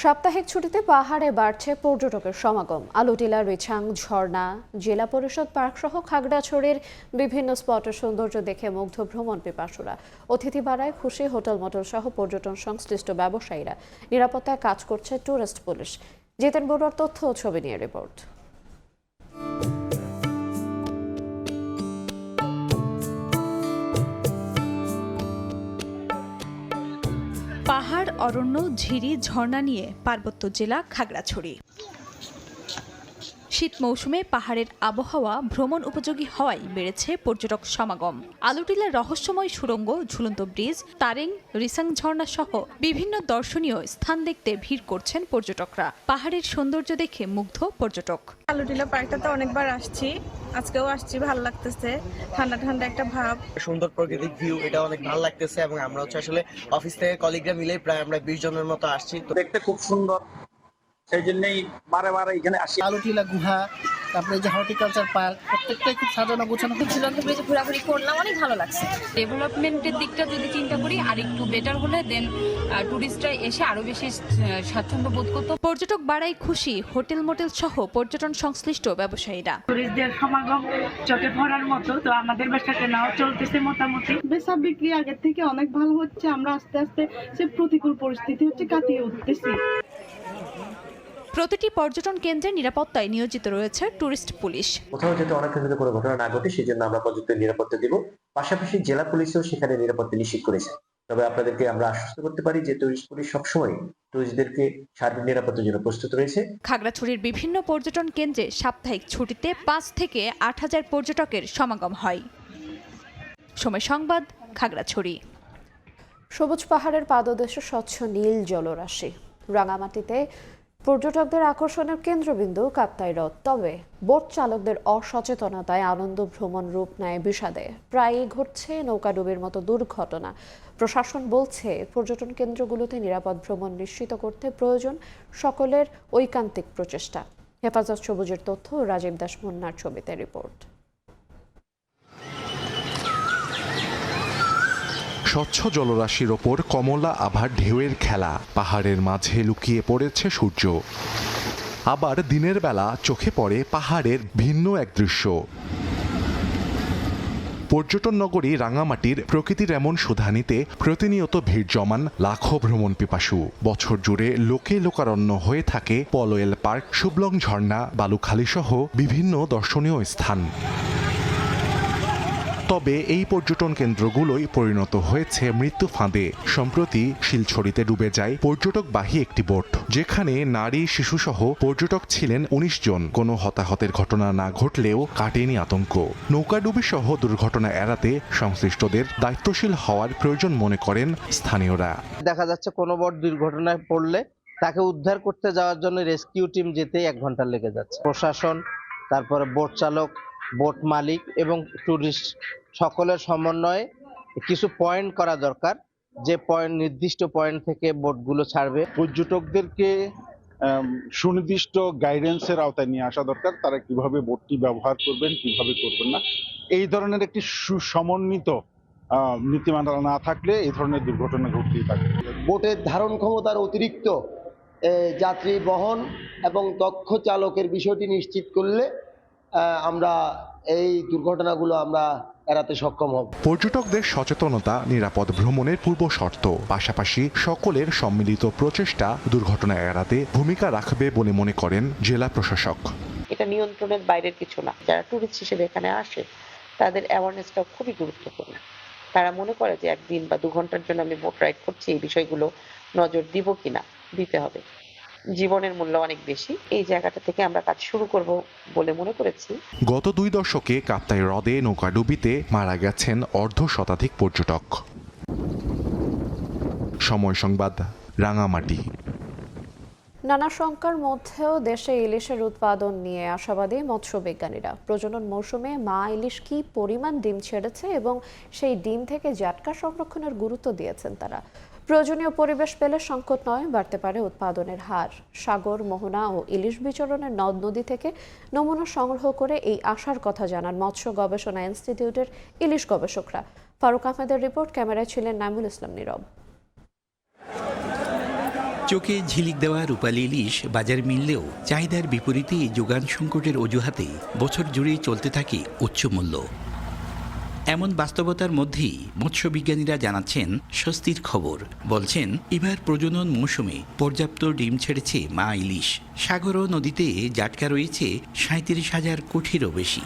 সাপ্তাহিক ছুটিতে পাহাড়ে বাড়ছে পর্যটকের সমাগম। আলুটিলা, রিছাং, ঝর্ণা, জেলা পরিষদ পার্ক সহ খাগড়াছড়ির বিভিন্ন স্পটের সৌন্দর্য দেখে মুগ্ধ ভ্রমণ পিপাসুরা। অতিথি বাড়ায় খুশি হোটেল মোটেল সহ পর্যটন সংশ্লিষ্ট ব্যবসায়ীরা। নিরাপত্তায় কাজ করছে টুরিস্ট পুলিশ। জিতেন বড়ুয়ার তথ্য ও ছবি নিয়ে রিপোর্ট। পাহাড়, অরণ্য, ঝিরি, ঝর্ণা নিয়ে পার্বত্য জেলা খাগড়াছড়ি। শীত মৌসুমে পাহাড়ের আবহাওয়া ভ্রমণ উপযোগী হওয়ায় বেড়েছে পর্যটক সমাগম। আলুটিলার রহস্যময় সুড়ঙ্গ, ঝুলন্ত ব্রিজ, তারেং, রিসাং ঝর্ণা সহ বিভিন্ন দর্শনীয় স্থান দেখতে ভিড় করছেন পর্যটকরা। পাহাড়ের সৌন্দর্য দেখে মুগ্ধ পর্যটক। আলুটিলা পার্কটাতে অনেকবার আসছি, আজকেও আসছি, ভালো লাগতেছে, ঠান্ডা ঠান্ডা একটা ভাব, সুন্দর প্রাকৃতিক ভিউ, এটা অনেক ভালো লাগতেছে। এবং আমরা আসলে অফিস থেকে কলিগরা মিলে প্রায় আমরা 20 জনের মতো আসছি। তো দেখতে খুব সুন্দর, সেই জন্যই বারে বারে এখানে আসি। আলুটিলা গুহা, তারপরে যে হর্টিকালচার পার্ক, প্রত্যেকটাই খুব সাজানো গোছানো। ঝুলন্ত ব্রিজে ঘোরাঘুরি করলাম, অনেক ভালো লাগছে। ডেভেলপমেন্টের দিকটা যদি চিন্তা করি আর একটু বেটার হলে দেন টুরিস্টরা এসে আরো বেশি স্বাচ্ছন্দ্য বোধ করতো। পর্যটক বাড়াই খুশি হোটেল মোটেল সহ পর্যটন সংশ্লিষ্ট ব্যবসায়ীরা। টুরিস্টদের সমাগম চোখে পড়ার মতো, তো আমাদের ব্যবসা কেনাও চলতেছে মোটামুটি। বেচা বিক্রি আগের থেকে অনেক ভালো হচ্ছে। আমরা আস্তে আস্তে যে প্রতিকূল পরিস্থিতি হচ্ছে কাটিয়ে উঠতেছি। প্রতিটি পর্যটন কেন্দ্রে নিরাপত্তায় নিয়োজিত রয়েছে টুরিস্ট পুলিশ। কোথাও যাতে অনাকাঙ্ক্ষিত কোনো ঘটনা না ঘটে সেজন্য আমরা পর্যাপ্ত নিরাপত্তা দেব। পাশাপাশি জেলা পুলিশও সেখানে নিরাপত্তা নিশ্চিত করেছে। তবে আপনাদেরকে আমরা আশ্বস্ত করতে পারি যে টুরিস্ট পুলিশ সবসময় টুরিস্টদেরকে সার্বিক নিরাপত্তার জন্য প্রস্তুত রয়েছে। খাগড়াছড়ির বিভিন্ন পর্যটন কেন্দ্রে সাপ্তাহিক ছুটিতে 5 থেকে 8,000 পর্যটকের সমাগম হয়। সময় সংবাদ, খাগড়াছড়ি। সবুজ পাহাড়ের পাদদেশে স্বচ্ছ নীল জলরাশি। রাঙামাটিতে পর্যটকদের আকর্ষণের কেন্দ্রবিন্দু কাপ্তাই হ্রদ। তবে বোট চালকদের অসচেতনতায় আনন্দ ভ্রমণ রূপ নেয় বিষাদে। প্রায়ই ঘটছে নৌকাডুবির মতো দুর্ঘটনা। প্রশাসন বলছে, পর্যটন কেন্দ্রগুলোতে নিরাপদ ভ্রমণ নিশ্চিত করতে প্রয়োজন সকলের ঐকান্তিক প্রচেষ্টা। হেফাজত সবুজের তথ্য, রাজীব দাস মুন্নার ছবিতে রিপোর্ট। স্বচ্ছ জলরাশির ওপর কমলা আভার ঢেউয়ের খেলা। পাহাড়ের মাঝে লুকিয়ে পড়েছে সূর্য, আবার দিনের বেলা চোখে পড়ে পাহাড়ের ভিন্ন এক দৃশ্য। পর্যটন নগরী রাঙামাটির প্রকৃতির এমন সুধানিতে প্রতিনিয়ত ভিড় জমান লাখো ভ্রমণ পিপাসু। বছর জুড়ে লোকে লোকারণ্য হয়ে থাকে পলয়েল পার্ক, শুভলং ঝর্ণা, বালুখালী সহ বিভিন্ন দর্শনীয় স্থান। তবে এই পর্যটন কেন্দ্রগুলোই পরিণত হয়েছে মৃত্যু ফাঁদে। সম্প্রতি শিলছড়িতে ডুবে যায় পর্যটকবাহী একটি বোট, যেখানে নারী, শিশুসহ পর্যটক ছিলেন 19 জন। কোনো হতাহতের ঘটনা না ঘটলেও কাটেনি আতঙ্ক। নৌকাডুবি সহ দুর্ঘটনা এড়াতে সংশ্লিষ্টদের দায়িত্বশীল হওয়ার প্রয়োজন মনে করেন স্থানীয়রা। দেখা যাচ্ছে কোনো বোট দুর্ঘটনায় পড়লে তাকে উদ্ধার করতে যাওয়ার জন্য রেস্কিউ টিম যেতে 1 ঘন্টা লেগে যাচ্ছে। প্রশাসন, তারপরে বোট চালক, বোট মালিক এবং টুরিস্ট সকলের সমন্বয়ে কিছু পয়েন্ট করা দরকার, যে পয়েন্ট নির্দিষ্ট পয়েন্ট থেকে বোটগুলো ছাড়বে। পর্যটকদেরকে সুনির্দিষ্ট গাইডেন্সের আওতায় নিয়ে আসা দরকার। তারা কিভাবে বোটটি ব্যবহার করবেন, কিভাবে করবেন না, এই ধরনের একটি সুসমন্বিত নীতিমালা না থাকলে এই ধরনের দুর্ঘটনা ঘটতেই থাকে। বোটের ধারণ ক্ষমতার অতিরিক্ত যাত্রী বহন এবং দক্ষ চালকের বিষয়টি নিশ্চিত করলে আমরা এই দুর্ঘটনাগুলো আমরা এড়াতে সক্ষম হব। পর্যটকদের সচেতনতা নিরাপদ ভ্রমণের পূর্ব শর্ত। পাশাপাশি সকলের সম্মিলিত প্রচেষ্টা দুর্ঘটনা এড়াতে ভূমিকা রাখবে বলে মনে করেন জেলা প্রশাসক। এটা নিয়ন্ত্রণের বাইরের কিছু না। যারা টুরিস্ট হিসেবে এখানে আসে তাদের অ্যাওয়ারনেসটা খুবই গুরুত্বপূর্ণ। তারা মনে করে যে একদিন বা 2 ঘন্টার জন্য আমি বোট রাইড করছি, এই বিষয়গুলো নজর দিব কিনা, দিতে হবে। জীবনের মূল্য অনেক বেশি। এই জায়গাটা থেকে আমরা কাজ শুরু করব বলে মনে করেছি। গত 2 দশকে কাপ্তাই হ্রদে নৌকাডুবিতে মারা গেছেন অর্ধশতাধিক পর্যটক। সময় সংবাদ, রাঙামাটি। নানা শঙ্কার মধ্যেও দেশে ইলিশের উৎপাদন নিয়ে আশাবাদী মৎস্য বিজ্ঞানীরা। প্রজনন মৌসুমে মা ইলিশ কি পরিমাণ ডিম ছেড়েছে এবং সেই ডিম থেকে জাটকা সংরক্ষণের গুরুত্ব দিয়েছেন তারা। প্রয়োজনীয় পরিবেশ পেলে সংকট নয়, বাড়তে পারে উৎপাদনের হার। সাগর, মোহনা ও ইলিশ বিচরণের নদ নদী থেকে নমুনা সংগ্রহ করে এই আশার কথা জানান মৎস্য গবেষণা ইনস্টিটিউটের ইলিশ গবেষকরা। ফারুক আহমেদের রিপোর্ট, ক্যামেরায় ছিলেন নাইমুল ইসলাম নীরব। চোখে ঝিলিক দেওয়া রূপালী ইলিশ বাজার মিললেও চাহিদার বিপরীতে যোগান সংকটের অজুহাতে বছর জুড়ে চলতে থাকে উচ্চ মূল্য। এমন বাস্তবতার মধ্যেই মৎস্য বিজ্ঞানীরা জানাচ্ছেন স্বস্তির খবর। বলছেন, এবার প্রজনন মৌসুমে পর্যাপ্ত ডিম ছেড়েছে মা ইলিশ। সাগর ও নদীতে জাটকা রয়েছে 37,000 কোটিরও বেশি।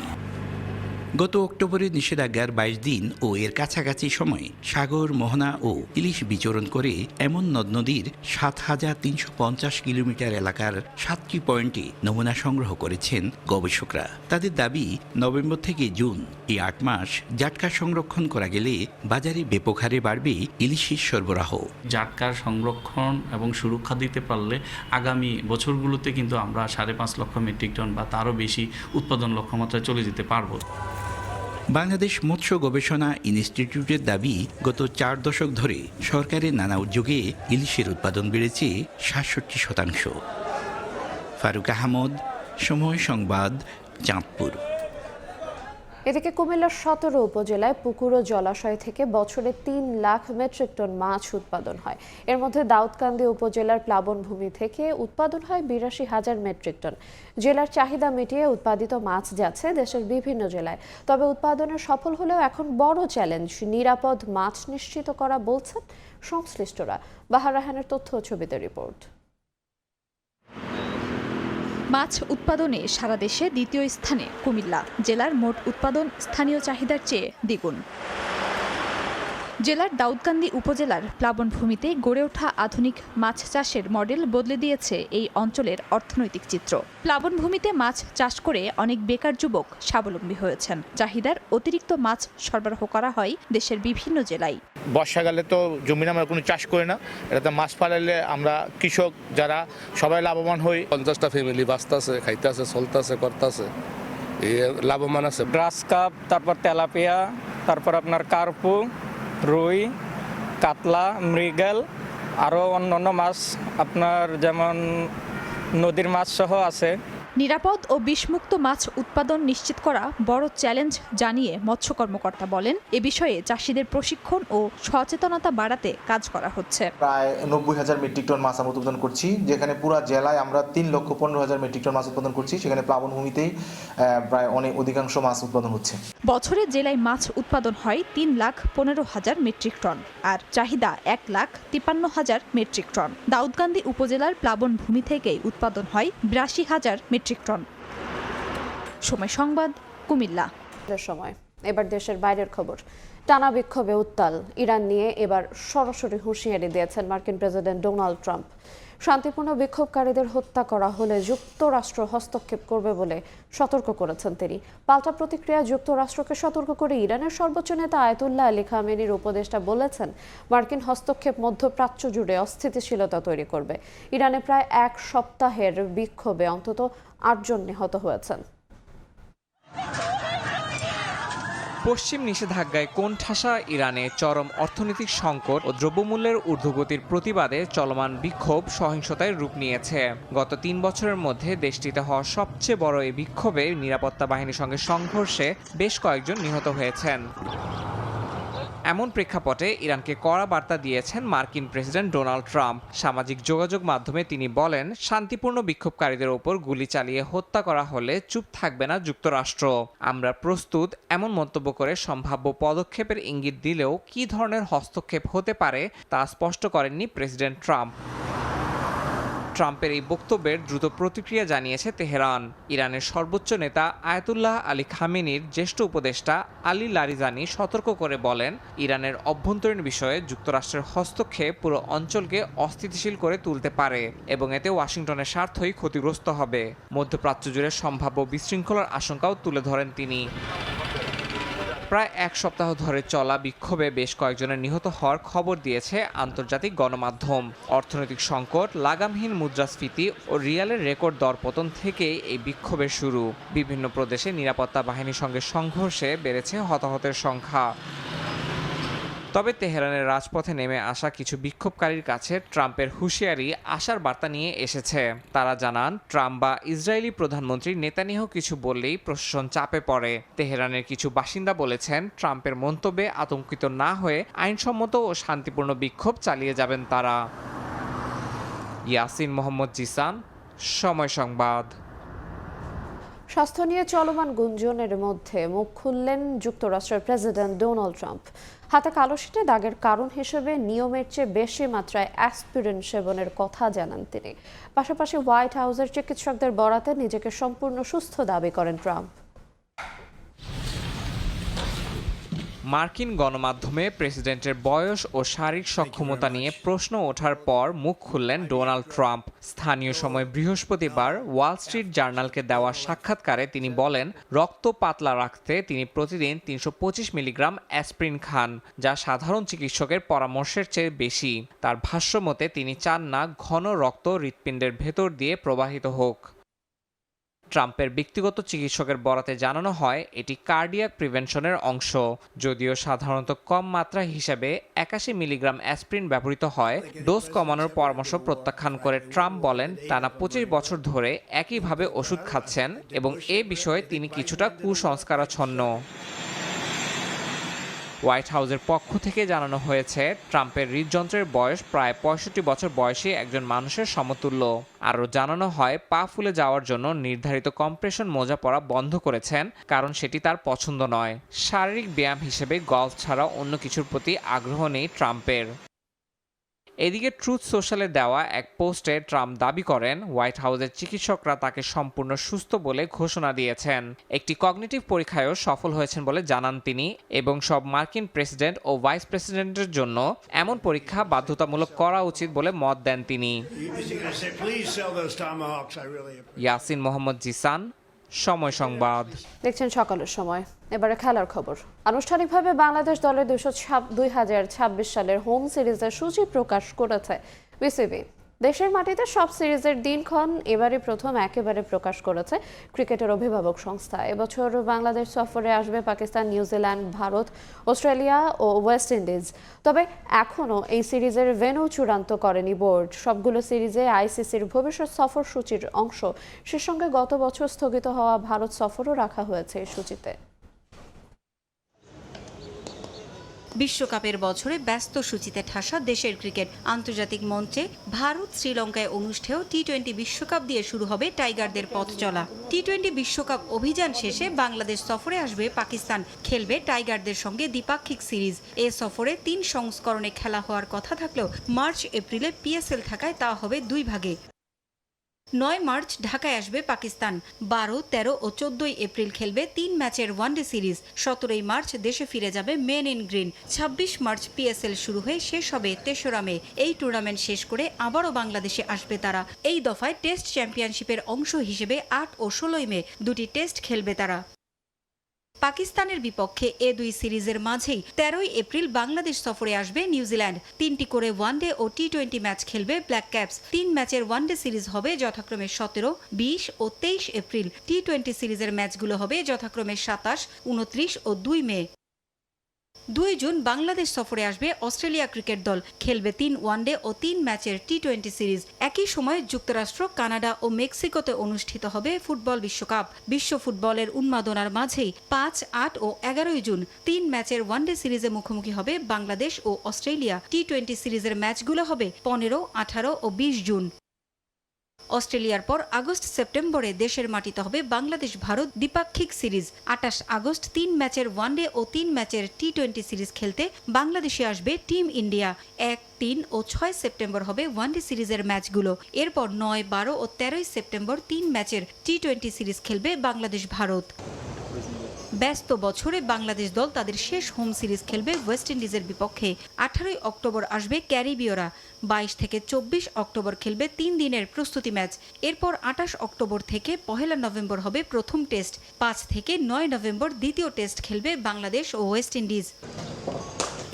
গত অক্টোবরে নিষেধাজ্ঞার 22 দিন ও এর কাছাকাছি সময়ে সাগর, মোহনা ও ইলিশ বিচরণ করে এমন নদ নদীর 7,350 কিলোমিটার এলাকার 7টি পয়েন্টে নমুনা সংগ্রহ করেছেন গবেষকরা। তাদের দাবি, নভেম্বর থেকে জুন এই 8 মাস জাটকা সংরক্ষণ করা গেলে বাজারে ব্যাপক হারে বাড়বে ইলিশের সরবরাহ। জাটকার সংরক্ষণ এবং সুরক্ষা দিতে পারলে আগামী বছরগুলোতে কিন্তু আমরা 5.5 লক্ষ মেট্রিক টন বা তারও বেশি উৎপাদন লক্ষ্যমাত্রায় চলে যেতে পারবো। বাংলাদেশ মৎস্য গবেষণা ইনস্টিটিউটের দাবি, গত 4 দশক ধরে সরকারের নানা উদ্যোগে ইলিশের উৎপাদন বেড়েছে 67%। ফারুক আহমদ, সময় সংবাদ, চাঁদপুর। এদিকে কুমিল্লার 17 উপজেলায় পুকুর ও জলাশয় থেকে বছরে 3 লাখ মেট্রিক টন মাছ উৎপাদন হয়। এর মধ্যে দাউদকান্দি উপজেলার প্লাবনভূমি থেকে উৎপাদন হয় 82,000 মেট্রিক টন। জেলার চাহিদা মিটিয়ে উৎপাদিত মাছ যাচ্ছে দেশের বিভিন্ন জেলায়। তবে উৎপাদনে সফল হলেও এখন বড় চ্যালেঞ্জ নিরাপদ মাছ নিশ্চিত করা বলছেন সংশ্লিষ্টরা। বাহার রাহানের তথ্য ও ছবিতে রিপোর্ট। মাছ উৎপাদনে সারা দেশে দ্বিতীয় স্থানে কুমিল্লা। জেলার মোট উৎপাদন স্থানীয় চাহিদার চেয়ে দ্বিগুণ। জেলার দাউদকান্দি উপজেলার প্লাবনভূমিতে গড়ে ওঠা আধুনিক মাছ চাষের মডেল বদলে দিয়েছে এই অঞ্চলের অর্থনৈতিক চিত্র। প্লাবনভূমিতে মাছ চাষ করে অনেক বেকার যুবক স্বাবলম্বী হয়েছেন। চাহিদার অতিরিক্ত মাছ সরবরাহ করা হয় দেশের বিভিন্ন জেলায়। বর্ষাকালে তো জমিন আমরা কোনো চাষ করি না, এটাতে মাছ পালাইলে আমরা কৃষক যারা সবাই লাভবান হই। 50টা ফ্যামিলি বাঁচতেছে, খাইতেছে, চলতেছে, করতেছে, লাভবান আছে। গ্রাস কাপ, তারপর তেলাপিয়া, তারপর আপনার কার্পু, রুই, কাতলা, মৃগেল, আরও অন্যান্য মাছ আপনার যেমন নদীর মাছ সহ আছে। নিরাপদ ও বিষমুক্ত মাছ উৎপাদন নিশ্চিত করা বড় চ্যালেঞ্জ জানিয়ে মৎস্য কর্মকর্তা বলেন, এ বিষয়ে চাষিদের প্রশিক্ষণ ও সচেতনতা বাড়াতে কাজ করা হচ্ছে। প্রায় 90,000 মেট্রিক টন মাছ আমরা উৎপাদন করছি, যেখানে পুরো জেলায় আমরা 3,15,000 মেট্রিক টন মাছ উৎপাদন করছি। সেখানে প্লাবনভূমিতেই প্রায় অধিকাংশ মাছ উৎপাদন হচ্ছে। বছরে জেলায় মাছ উৎপাদন হয় 3,15,000 মেট্রিক টন, আর চাহিদা 1,53,000 মেট্রিক টন। দাউদকান্দি উপজেলার প্লাবনভূমি থেকেই উৎপাদন হয় 82,000 মেট্রিক টন। সময় সংবাদ, কুমিল্লা। সময় এবার দেশের বাইরের খবর। টানা বিক্ষোভে উত্তাল ইরান নিয়ে এবার সরাসরি হুঁশিয়ারি দিয়েছেন মার্কিন প্রেসিডেন্ট ডোনাল্ড ট্রাম্প। শান্তিপূর্ণ বিক্ষোভকারীদের হত্যা করা হলে যুক্তরাষ্ট্র হস্তক্ষেপ করবে বলে সতর্ক করেছেন তিনি। পাল্টা প্রতিক্রিয়া যুক্তরাষ্ট্রকে সতর্ক করে ইরানের সর্বোচ্চ নেতা আয়াতুল্লাহ আলী খামেনির উপদেষ্টা বলেছেন, মার্কিন হস্তক্ষেপ মধ্যপ্রাচ্য জুড়ে অস্থিতিশীলতা তৈরি করবে। ইরানে প্রায় 1 সপ্তাহের বিক্ষোভে অন্তত 8 জন নিহত হয়েছেন। পশ্চিম নিষেধাজ্ঞায় কোণঠাসা ইরানে চরম অর্থনৈতিক সংকট ও দ্রব্যমূল্যের ঊর্ধ্বগতির প্রতিবাদে চলমান বিক্ষোভ সহিংসতায় রূপ নিয়েছে। গত 3 বছরের মধ্যে দেশটিতে হওয়া সবচেয়ে বড় এই বিক্ষোভে নিরাপত্তা বাহিনীর সঙ্গে সংঘর্ষে বেশ কয়েকজন নিহত হয়েছেন। এমন প্রেক্ষাপটে ইরানকে কড়া বার্তা দিয়েছেন মার্কিন প্রেসিডেন্ট ডোনাল্ড ট্রাম্প। সামাজিক যোগাযোগ মাধ্যমে তিনি বলেন, শান্তিপূর্ণ বিক্ষোভকারীদের ওপর গুলি চালিয়ে হত্যা করা হলে চুপ থাকবে না যুক্তরাষ্ট্র। আমরা প্রস্তুত। এমন মন্তব্য করে সম্ভাব্য পদক্ষেপের ইঙ্গিত দিলেও কী ধরনের হস্তক্ষেপ হতে পারে তা স্পষ্ট করেননি প্রেসিডেন্ট ট্রাম্প। ট্রাম্পের এই বক্তব্যের দ্রুত প্রতিক্রিয়া জানিয়েছে তেহরান। ইরানের সর্বোচ্চ নেতা আয়াতুল্লাহ আলী খামেনির জ্যেষ্ঠ উপদেষ্টা আলী লারিজানি সতর্ক করে বলেন, ইরানের অভ্যন্তরীণ বিষয়ে যুক্তরাষ্ট্রের হস্তক্ষেপ পুরো অঞ্চলকে অস্থিতিশীল করে তুলতে পারে এবং এতে ওয়াশিংটনের স্বার্থই ক্ষতিগ্রস্ত হবে। মধ্যপ্রাচ্য জুড়ে সম্ভাব্য বিশৃঙ্খলার আশঙ্কাও তুলে ধরেন তিনি। প্রায় এক সপ্তাহ ধরে চলা বিক্ষোভে বেশ কয়েকজনের নিহত হওয়ার খবর দিয়েছে আন্তর্জাতিক গণমাধ্যম। অর্থনৈতিক সংকট, লাগামহীন মুদ্রাস্ফীতি ও রিয়ালের রেকর্ড দরপতন থেকেই এই বিক্ষোভের শুরু। বিভিন্ন প্রদেশে নিরাপত্তা বাহিনীর সঙ্গে সংঘর্ষে বেড়েছে হতাহতের সংখ্যা। তবে তেহরানের রাজপথে নেমে আসা কিছু বিক্ষোভকারীর কাছে ট্রাম্পের হুঁশিয়ারি আশার বার্তা নিয়ে এসেছে। তারা জানান, ট্রাম্প বা ইসরায়েলি প্রধানমন্ত্রী নেতানিয়াহু কিছু বললেই প্রশাসন চাপে পড়ে। তেহরানের কিছু বাসিন্দা বলেছেন, ট্রাম্পের মন্তব্যে আতঙ্কিত না হয়ে আইনসম্মত ও শান্তিপূর্ণ বিক্ষোভ চালিয়ে যাবেন তারা। ইয়াসিন মোহাম্মদ জিসান, সময় সংবাদ। স্বাস্থ্য নিয়ে চলমান গুঞ্জনের মধ্যে মুখ খুললেন যুক্তরাষ্ট্রের প্রেসিডেন্ট ডোনাল্ড ট্রাম্প। হাতে কালো শিটে দাগের কারণ হিসেবে নিয়মের চেয়ে বেশি মাত্রায় অ্যাসপিরিন সেবনের কথা জানান তিনি। পাশাপাশি হোয়াইট হাউসের চিকিৎসকদের বরাতে নিজেকে সম্পূর্ণ সুস্থ দাবি করেন ট্রাম্প। মার্কিন গণমাধ্যমে প্রেসিডেন্টের বয়স ও শারীরিক সক্ষমতা নিয়ে প্রশ্ন ওঠার পর মুখ খুললেন ডোনাল্ড ট্রাম্প। স্থানীয় সময় বৃহস্পতিবার ওয়াল স্ট্রিট জার্নালকে দেওয়া সাক্ষাৎকারে তিনি বলেন, রক্ত পাতলা রাখতে তিনি প্রতিদিন 325 মিলিগ্রাম অ্যাসপিরিন খান, যা সাধারণ চিকিৎসকের পরামর্শের চেয়ে বেশি। তার ভাষ্যমতে তিনি চান না ঘন রক্ত হৃৎপিণ্ডের ভেতর দিয়ে প্রবাহিত হোক। ট্রাম্পের ব্যক্তিগত চিকিৎসকের বরাতে জানানো হয়, এটি কার্ডিয়াক প্রিভেনশনের অংশ। যদিও সাধারণত কম মাত্রা হিসেবে 81 মিলিগ্রাম অ্যাসপিরিন ব্যবহৃত হয়, ডোজ কমানোর পরামর্শ প্রত্যাখ্যান করে ট্রাম্প বলেন, টানা 25 বছর ধরে একইভাবে ওষুধ খাচ্ছেন এবং এ বিষয়ে তিনি কিছুটা কুসংস্কারাচ্ছন্ন। হোয়াইট হাউসের পক্ষ থেকে জানানো হয়েছে, ট্রাম্পের হৃদযন্ত্রের বয়স প্রায় 65 বছর বয়সী একজন মানুষের সমতুল্য। আরও জানানো হয়, পা ফুলে যাওয়ার জন্য নির্ধারিত কম্প্রেশন মোজা পরা বন্ধ করেছেন, কারণ সেটি তার পছন্দ নয়। শারীরিক ব্যায়াম হিসেবে গলফ ছাড়া অন্য কিছুর প্রতি আগ্রহ নেই ট্রাম্পের। এদিকে ট্রুথ সোশ্যালে দেওয়া এক পোস্টে ট্রাম্প দাবি করেন, হোয়াইট হাউসের চিকিৎসকরা তাকে সম্পূর্ণ সুস্থ বলে ঘোষণা দিয়েছেন। একটি কগনিটিভ পরীক্ষায়ও সফল হয়েছেন বলে জানান তিনি এবং সব মার্কিন প্রেসিডেন্ট ও ভাইস প্রেসিডেন্টের জন্য এমন পরীক্ষা বাধ্যতামূলক করা উচিত বলে মত দেন তিনি। ইয়াসিন মোহাম্মদ জিসান, সময় সংবাদ। দেখছেন সকালের সময়। এবারে খেলার খবর। আনুষ্ঠানিকভাবে বাংলাদেশ দলের 2026 সালের হোম সিরিজের সূচি প্রকাশ করেছে বিসিবি। দেশের মাটিতে সব সিরিজের দিনক্ষণ এবারই প্রথম একেবারে প্রকাশ করেছে ক্রিকেটের অভিভাবক সংস্থা। এবছর বাংলাদেশ সফরে আসবে পাকিস্তান, নিউজিল্যান্ড, ভারত, অস্ট্রেলিয়া ও ওয়েস্ট ইন্ডিজ। তবে এখনও এই সিরিজের ভেন্যু চূড়ান্ত করেনি বোর্ড। সবগুলো সিরিজে আইসিসির ভবিষ্যৎ সফর সূচির অংশ। সে সঙ্গে গত বছর স্থগিত হওয়া ভারত সফরও রাখা হয়েছে এই সূচিতে। বিশ্বকাপের বছরে ব্যস্ত সূচিতে ঠাসা দেশের ক্রিকেট। আন্তর্জাতিক মঞ্চে ভারত শ্রীলঙ্কায় অনুষ্ঠেয় টি-20 বিশ্বকাপ দিয়ে শুরু হবে টাইগারদের পথ চলা। টি-20 বিশ্বকাপ অভিযান শেষে বাংলাদেশ সফরে আসবে পাকিস্তান, খেলবে টাইগারদের সঙ্গে দ্বিপাক্ষিক সিরিজ। এ সফরে 3 সংস্করণে খেলা হওয়ার কথা থাকলেও মার্চ এপ্রিলে পিএসএল থাকায় তা হবে 2 ভাগে। 9 মার্চ ঢাকায় আসবে পাকিস্তান। 12, 13 ও 14 এপ্রিল খেলবে 3 ম্যাচের ওয়ানডে সিরিজ। 17 মার্চ দেশে ফিরে যাবে men in green. 26 March PSL শুরু হয়ে শেষ হবে 3রা মে। এই টুর্নামেন্ট শেষ করে আবারও বাংলাদেশে আসবে তারা। এই দফায় টেস্ট চ্যাম্পিয়নশিপের অংশ হিসেবে 8 ও 16 মে 2টি টেস্ট খেলবে তারা। পাকিস্তানের বিপক্ষে এ 2 সিরিজের মাঝেই 13 এপ্রিল বাংলাদেশ সফরে আসবে নিউজিল্যান্ড। 3টি করে ওয়ানডে ও টি-20 ম্যাচ খেলবে ব্ল্যাক ক্যাপস। 3 ম্যাচের ওয়ানডে সিরিজ হবে যথাক্রমে 17, 20 ও 23 এপ্রিল। টি-20 সিরিজের ম্যাচগুলো হবে যথাক্রমে 27, 29 ও 2 মে। 2 জুন বাংলাদেশ সফরে আসবে অস্ট্রেলিয়া ক্রিকেট দল। খেলবে 3 ওয়ানডে ও 3 ম্যাচের টি-20 সিরিজ। একই সময় যুক্তরাষ্ট্র, কানাডা ও মেক্সিকোতে অনুষ্ঠিত হবে ফুটবল বিশ্বকাপ। বিশ্ব ফুটবলের উন্মাদনার মাঝেই 5, 8 ও 11 জুন 3 ম্যাচের ওয়ানডে সিরিজে মুখোমুখি হবে বাংলাদেশ ও অস্ট্রেলিয়া। টি-20 সিরিজের ম্যাচগুলো হবে 15, 18 ও 20 জুন। অস্ট্রেলিয়ার পর আগস্ট সেপ্টেম্বরে দেশের মাটিতে হবে বাংলাদেশ ভারত দ্বিপাক্ষিক সিরিজ। 28 আগস্ট 3 ম্যাচের ওয়ানডে ও 3 ম্যাচের টি-20 সিরিজ খেলতে বাংলাদেশে আসবে টিম ইন্ডিয়া। 1, 3 ও 6 সেপ্টেম্বর হবে ওয়ানডে সিরিজের ম্যাচগুলো। এরপর 9, 12 ও 13 সেপ্টেম্বর 3 ম্যাচের টি-20 সিরিজ খেলবে বাংলাদেশ ভারত। ব্যস্ত বছরে বাংলাদেশ দল তাদের শেষ হোম সিরিজ খেলবে ওয়েস্ট ইন্ডিজের বিপক্ষে। 18 অক্টোবর আসবে ক্যারিবীয়রা। 22 থেকে 24 অক্টোবর খেলবে 3 দিনের প্রস্তুতি ম্যাচ। এরপর 28 অক্টোবর থেকে 1 নভেম্বর হবে প্রথম টেস্ট। 5 থেকে 9 নভেম্বর দ্বিতীয় টেস্ট খেলবে বাংলাদেশ ও ওয়েস্ট ইন্ডিজ।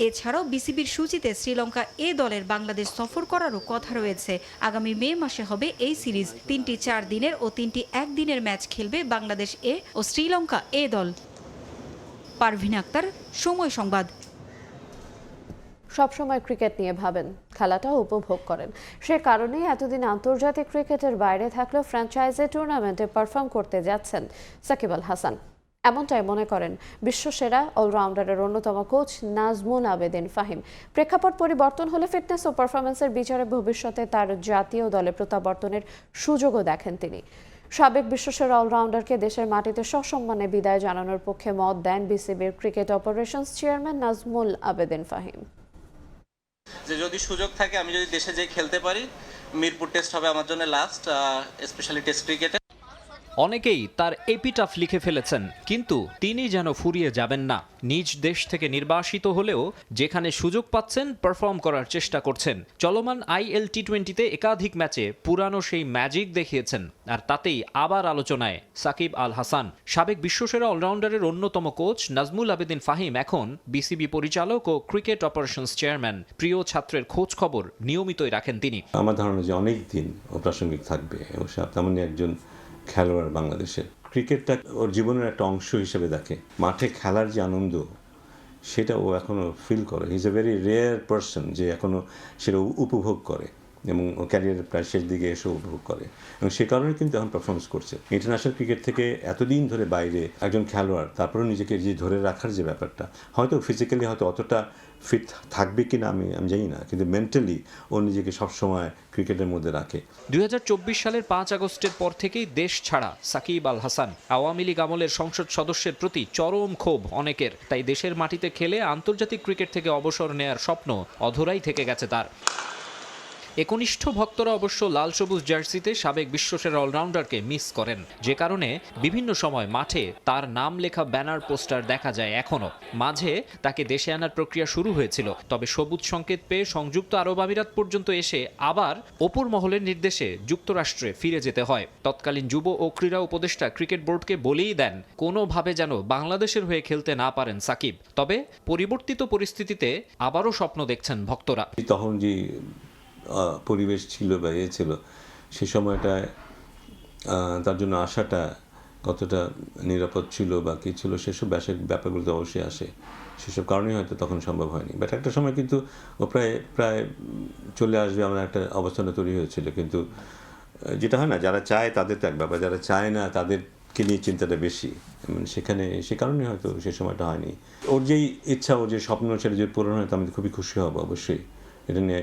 এছাড়াও বিসিবির সূচিতে শ্রীলঙ্কা এ দলের বাংলাদেশ সফর করারও কথা রয়েছে। আগামী মে মাসে হবে এই সিরিজ। 3টি 4 দিনের ও 3টি 1 দিনের ম্যাচ খেলবে বাংলাদেশ এ ও শ্রীলঙ্কা এ দল। পারভিন আক্তার, সময় সংবাদ। সবসময় ক্রিকেট নিয়ে ভাবেন, খেলাটা উপভোগ করেন। সে কারণেই এতদিন আন্তর্জাতিক ক্রিকেটের বাইরে থাকলেও ফ্র্যাঞ্চাইজি টুর্নামেন্টে পারফর্ম করতে যাচ্ছেন সাকিব আল হাসান। এমনটাই মনে করেন বিশ্বসেরা অলরাউন্ডারের অন্যতম কোচ নাজমুল আবেদিন ফাহিম। প্রেক্ষাপট পরিবর্তন হলে ফিটনেস ও পারফরমেন্সের বিচারে ভবিষ্যতে তার জাতীয় দলে প্রত্যাবর্তনের সুযোগও দেখেন তিনি। সাবেক বিশ্বসেরা অলরাউন্ডারকে দেশের মাটিতে সসম্মানে বিদায় জানানোর পক্ষে মত দেন বিসিবির cricket operations chairman Nazmul Abedin Fahim. যে যদি সুযোগ থাকে, আমি যদি দেশে যেয়ে খেলতে পারি, মিরপুর টেস্ট হবে আমার জন্য লাস্ট, স্পেশালি টেস্ট ক্রিকেটে। অনেকেই তার এপিটাফ লিখে ফেলেছেন, কিন্তু তিনি যেন ফুরিয়ে যাবেন না। নিজ দেশ থেকে নির্বাসিত হলেও যেখানে সুযোগ পাচ্ছেন পারফর্ম করার চেষ্টা করছেন। চলমান IL টি-20তে একাধিক ম্যাচে পুরানো সেই ম্যাজিক দেখিয়েছেন, আর তাতেই আবার আলোচনায় সাকিব আল হাসান। সাবেক বিশ্বসেরা অলরাউন্ডারের অন্যতম কোচ নাজমুল আবেদিন ফাহিম এখন বিসিবি পরিচালক ও ক্রিকেট অপারেশনস চেয়ারম্যান। প্রিয় ছাত্রের খোঁজ খবর নিয়মিতই রাখেন তিনি। আমার ধারণা যে অনেক দিন ও প্রাসঙ্গিক থাকবে এবং তেমনই একজন খেলোয়াড় বাংলাদেশের। ক্রিকেটটা ওর জীবনের একটা অংশ হিসেবে দেখে। মাঠে খেলার যে আনন্দ সেটা ও এখনও ফিল করে। He is a very rare person যে এখনও সেটা উপভোগ করে এবং ও ক্যারিয়ারের প্রায় শেষ দিকে এসে উপভোগ করে, এবং সে কারণে কিন্তু এখন পারফরমেন্স করছে। ইন্টারন্যাশনাল ক্রিকেট থেকে এতদিন ধরে বাইরে একজন খেলোয়াড়, তারপরেও নিজেকে যে ধরে রাখার যে ব্যাপারটা, হয়তো ফিজিক্যালি হয়তো অতটা ফিট থাকবে কিনা আমি জানি না, কিন্তু মেন্টালি ও নিজেকে সবসময় ক্রিকেটের মধ্যে রাখে। 2024 সালের 5 আগস্টের পর থেকেই দেশ ছাড়া সাকিব আল হাসান। আওয়ামী লীগ আমলের সংসদ সদস্যের প্রতি চরম ক্ষোভ অনেকের, তাই দেশের মাটিতে খেলে আন্তর্জাতিক ক্রিকেট থেকে অবসর নেয়ার স্বপ্ন অধরাই থেকে গেছে তার। একনিষ্ঠ ভক্তরা অবশ্য লাল সবুজ জার্সিতে সাবেক বিশ্বসেরা অলরাউন্ডারকে মিস করেন, যে কারণে বিভিন্ন সময় মাঠে তার নাম লেখা ব্যানার পোস্টার দেখা যায় এখনো। মাঝে তাকে দেশে আনার প্রক্রিয়া শুরু হয়েছিল, তবে সবুজ সংকেত পেয়ে সংযুক্ত আরব আমিরাত পর্যন্ত এসে আবার অপর মহলের নির্দেশে যুক্তরাষ্ট্রে ফিরে যেতে হয়। তৎকালীন যুব ও ক্রীড়া উপদেষ্টা ক্রিকেট বোর্ডকে বলেই দেন কোনোভাবে যেন বাংলাদেশের হয়ে খেলতে না পারেন সাকিব। তবে পরিবর্তিত পরিস্থিতিতে আবারও স্বপ্ন দেখছেন ভক্তরা। তখন যে পরিবেশ ছিল বা ছিল, সে সময়টায় তার জন্য আসাটা কতটা নিরাপদ ছিল বা কী ছিল, সেসব ব্যাপারগুলো তো অবশ্যই আসে। সেসব কারণেই হয়তো তখন সম্ভব হয়নি। বাট একটা সময় কিন্তু ও প্রায় চলে আসবে আমার একটা অবস্থানে তৈরি হয়েছিল। কিন্তু যেটা হয় না, যারা চায় তাদের তো এক ব্যাপার, যারা চায় না তাদেরকে নিয়ে চিন্তাটা বেশি। সেখানে সে কারণে হয়তো সে সময়টা হয়নি। ওর যেই ইচ্ছা, ওর যে স্বপ্ন, সেটা যদি পূরণ হয় তো আমি খুবই খুশি হব অবশ্যই। এটা নিয়ে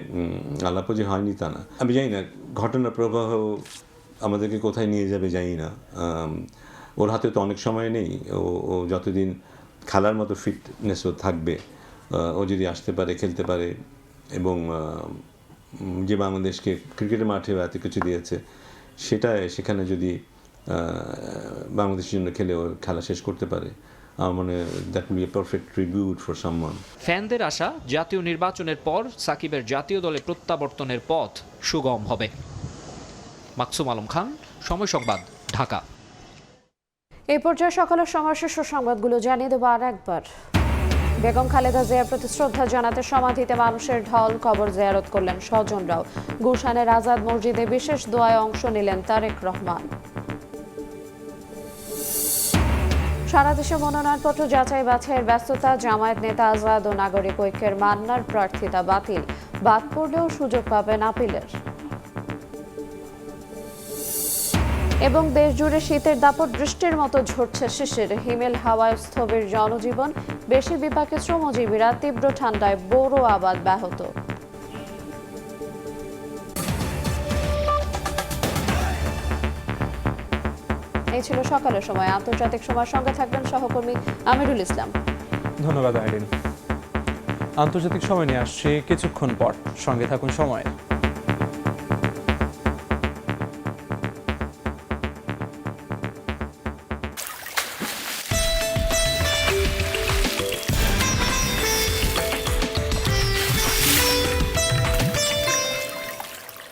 আলাপও যে হয়নি তা না। আমি জানি না ঘটনার প্রবাহ আমাদেরকে কোথায় নিয়ে যাবে জানি না। ওর হাতে তো অনেক সময় নেই। ও যতদিন খেলার মতো ফিটনেসও থাকবে, ও যদি আসতে পারে, খেলতে পারে, এবং যে বাংলাদেশকে ক্রিকেটের মাঠে এত কিছু দিয়েছে, সেখানে যদি বাংলাদেশের জন্য খেলে ও খেলা শেষ করতে পারে, that will be a perfect tribute for someone. ফ্যানদের আশা জাতীয় নির্বাচনের পর সাকিবের জাতীয় দলে প্রত্যাবর্তনের পথ সুগম হবে। মাকসুম আলম খান, সময় সংবাদ, ঢাকা। এই পর্যায়ে সকালের সমাবেশের সংবাদগুলো জানিয়ে দেবো আর একবার। বেগম খালেদা জিয়ার প্রতি শ্রদ্ধা জানাতে সমাধিতে মানুষের ঢল, কবর জিয়ারত করলেন স্বজনরাও। গুলশানের আজাদ মসজিদে বিশেষ দোয়ায় অংশ নিলেন তারেক রহমান। সারা দেশে মনোনয়নপত্র যাচাই বাছাইয়ের ব্যস্ততা। জামায়াত নেতা আজাদ ও নাগরিক ঐক্যের মান্নার প্রার্থিতা বাতিল, বাদ পড়লেও সুযোগ পাবেন আপিলের। এবং দেশ জুড়ে শীতের দাপট, বৃষ্টির মতো ঝরছে শিশির। হিমেল হাওয়ায় স্থবির জনজীবন, বেশি বিপাকে শ্রমজীবীরা। তীব্র ঠান্ডায় বোরো আবাদ ব্যাহত। এই ছিল সকালের সময়। আন্তর্জাতিক সময়ের সঙ্গে থাকবেন সহকর্মী আমিরুল ইসলাম। ধন্যবাদ আইরিন। আন্তর্জাতিক সময় নিয়ে আসছে কিছুক্ষণ পর, সঙ্গে থাকুন সময়ের।